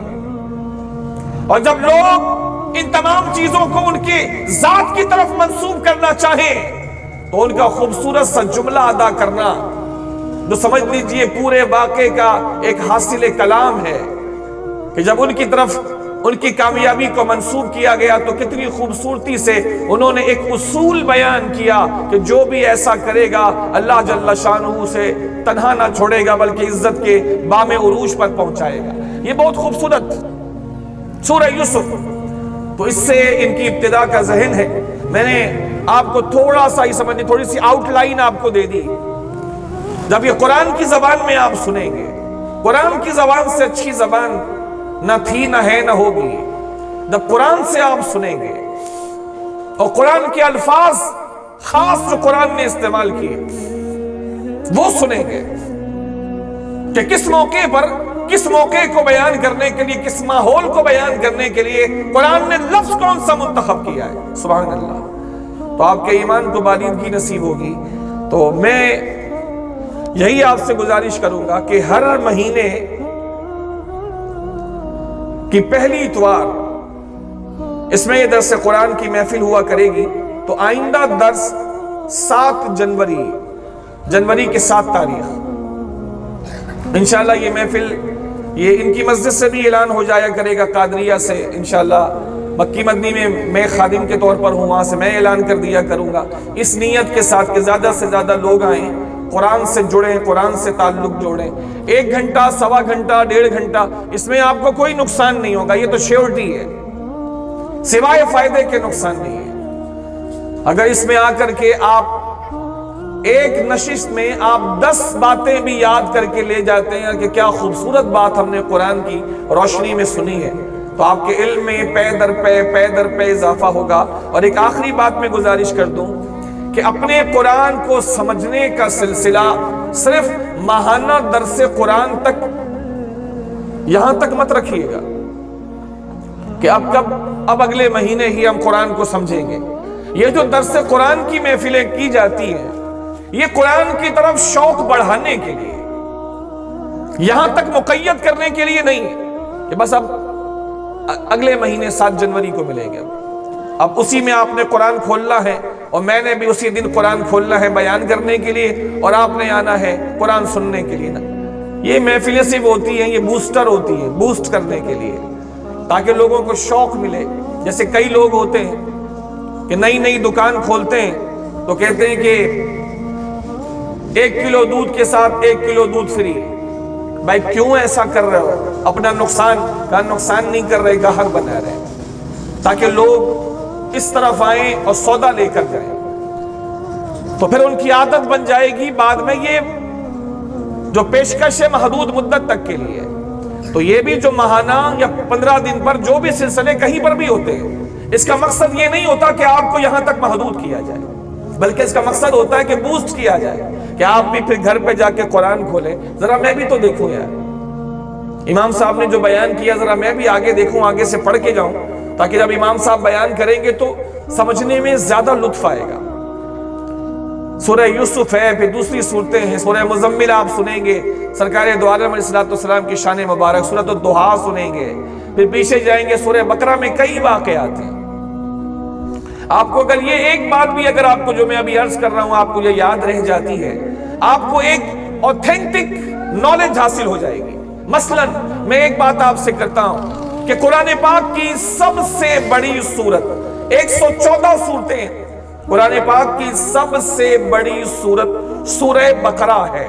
اور جب لوگ ان تمام چیزوں کو ان کی ذات کی طرف منسوب کرنا چاہیں تو ان کا خوبصورت سا جملہ ادا کرنا، جو سمجھ لیجئے پورے واقعے کا ایک حاصل کلام ہے، کہ جب ان کی طرف ان کی کامیابی کو منسوب کیا گیا تو کتنی خوبصورتی سے انہوں نے ایک اصول بیان کیا کہ جو بھی ایسا کرے گا اللہ جل شانہ سے تنہا نہ چھوڑے گا بلکہ عزت کے بام عروج پر پہنچائے گا۔ یہ بہت خوبصورت سورہ یوسف، تو اس سے ان کی ابتدا کا ذہن ہے۔ میں نے آپ کو تھوڑا سا ہی سمجھنے، تھوڑی سی آؤٹ لائن آپ کو دے دی۔ جب یہ قرآن کی زبان میں آپ سنیں گے، قرآن کی زبان سے اچھی زبان نہ تھی، نہ ہے، نہ ہوگی۔ جب قرآن سے آپ سنیں گے اور قرآن کے الفاظ خاص جو قرآن نے استعمال کیے وہ سنیں گے کہ کس موقع پر، کس موقع کو بیان کرنے کے لیے، کس ماحول کو بیان کرنے کے لیے قرآن نے لفظ کون سا منتخب کیا ہے، سبحان اللہ، تو آپ کے ایمان کو بالیدگی نصیب ہوگی۔ تو میں یہی آپ سے گزارش کروں گا کہ ہر مہینے کی پہلی اتوار اس میں یہ درس قرآن کی محفل ہوا کرے گی۔ تو آئندہ درس 7 جنوری کی 7 تاریخ انشاءاللہ یہ محفل، یہ ان کی مسجد سے بھی اعلان ہو جایا کرے گا، قادریہ سے انشاءاللہ مکی مدنی میں خادم کے طور پر ہوں، وہاں سے میں اعلان کر دیا کروں گا، اس نیت کے ساتھ کہ زیادہ سے زیادہ لوگ آئیں، قرآن سے جڑیں، قرآن سے تعلق جوڑیں۔ 1 گھنٹہ، 1.25 گھنٹہ، 1.5 گھنٹہ، اس میں آپ کو کوئی نقصان نہیں ہوگا، یہ تو شیورٹی ہے، سوائے فائدے کے نقصان نہیں ہے۔ اگر اس میں آ کر کے آپ ایک نشست میں آپ 10 باتیں بھی یاد کر کے لے جاتے ہیں کہ کیا خوبصورت بات ہم نے قرآن کی روشنی میں سنی ہے، تو آپ کے علم میں پے در پے اضافہ ہوگا۔ اور ایک آخری بات میں گزارش کر دوں کہ اپنے قرآن کو سمجھنے کا سلسلہ صرف ماہانہ درس قرآن تک یہاں تک مت رکھیے گا کہ اب اگلے مہینے ہی ہم قرآن کو سمجھیں گے۔ یہ جو درس قرآن کی محفلیں کی جاتی ہیں یہ قرآن کی طرف شوق بڑھانے کے لیے، یہاں تک مقید کرنے کے لیے نہیں کہ بس اب اگلے مہینے 7 جنوری کو ملیں گے، اب اسی میں آپ نے قرآن کھولنا ہے اور میں نے بھی اسی دن قرآن کھولنا ہے بیان کرنے کے لیے، اور آپ نے آنا ہے قرآن سننے کے لیے۔ نا یہ محفلیں صرف ہوتی ہیں، یہ بوسٹر ہوتی ہیں، بوسٹ کرنے کے لیے، تاکہ لوگوں کو شوق ملے۔ جیسے کئی لوگ ہوتے ہیں کہ نئی دکان کھولتے ہیں تو کہتے ہیں کہ 1 کلو دودھ کے ساتھ 1 کلو دودھ فری۔ بھائی کیوں ایسا کر رہے ہو؟ اپنا نقصان نہیں کر رہے، گاہک بنا رہے تاکہ لوگ اس طرف آئیں اور سودا لے کر جائیں، تو پھر ان کی عادت بن جائے گی۔ بعد میں یہ جو پیشکش ہے محدود مدت تک کے لیے، تو یہ بھی جو ماہانہ یا 15 دن پر جو بھی سلسلے کہیں پر بھی ہوتے ہیں، اس کا مقصد یہ نہیں ہوتا کہ آپ کو یہاں تک محدود کیا جائے، بلکہ اس کا مقصد ہوتا ہے کہ بوسٹ کیا جائے، کہ آپ بھی پھر گھر پہ جا کے قرآن کھولیں، ذرا میں بھی تو دیکھوں یار، امام صاحب نے جو بیان کیا ذرا میں بھی آگے دیکھوں، آگے سے پڑھ کے جاؤں، تاکہ جب امام صاحب بیان کریں گے تو سمجھنے میں زیادہ لطف آئے گا۔ سورہ یوسف ہے، پھر دوسری صورتیں ہیں، سورہ مزمل آپ سنیں گے، سرکار دو عالم علیہ السلام کی شان مبارک، سورۃ الضحیٰ سنیں گے، پھر پیچھے جائیں گے سورہ بقرہ میں کئی واقعات ہیں۔ آپ کو اگر یہ ایک بات بھی اگر آپ کو جو میں ابھی عرض کر رہا ہوں آپ کو یہ یاد رہ جاتی ہے، آپ کو ایک اوتھینٹک نالج حاصل ہو جائے گی۔ مثلا میں ایک بات آپ سے کرتا ہوں کہ قرآن پاک کی سب سے بڑی سورت، 114 صورتیں، قرآن پاک کی سب سے بڑی سورت سورہ بقرہ ہے،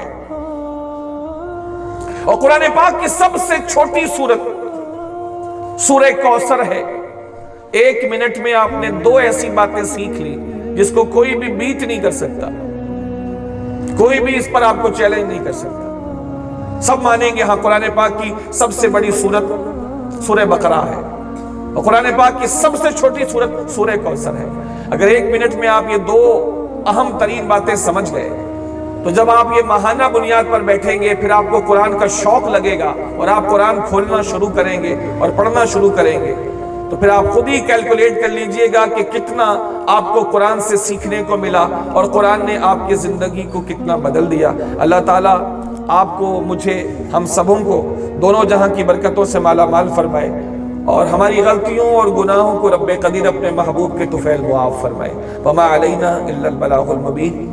اور قرآن پاک کی سب سے چھوٹی سورت سورہ کوثر ہے۔ 1 منٹ میں آپ نے 2 ایسی باتیں سیکھ لی جس کو کوئی بھی بیٹ نہیں کر سکتا، کوئی بھی اس پر آپ کو چیلنج نہیں کر سکتا۔ سب مانیں گے ہاں قرآن پاک کی سب سے بڑی سورت سورہ بقرہ ہے، اور قرآن پاک کی سب سے چھوٹی سورت سورہ کوثر ہے۔ اگر 1 منٹ میں آپ یہ 2 اہم ترین باتیں سمجھ گئے تو جب آپ یہ ماہانہ بنیاد پر بیٹھیں گے پھر آپ کو قرآن کا شوق لگے گا اور آپ قرآن کھولنا شروع کریں گے اور پڑھنا شروع کریں گے، تو پھر آپ خود ہی کیلکولیٹ کر لیجئے گا کہ کتنا آپ کو قرآن سے سیکھنے کو ملا اور قرآن نے آپ کی زندگی کو کتنا بدل دیا۔ اللہ تعالیٰ آپ کو، مجھے، ہم سبوں کو دونوں جہاں کی برکتوں سے مالا مال فرمائے، اور ہماری غلطیوں اور گناہوں کو رب قدیر اپنے محبوب کے طفیل معاف فرمائے۔ وما علینا الا البلاغ المبین۔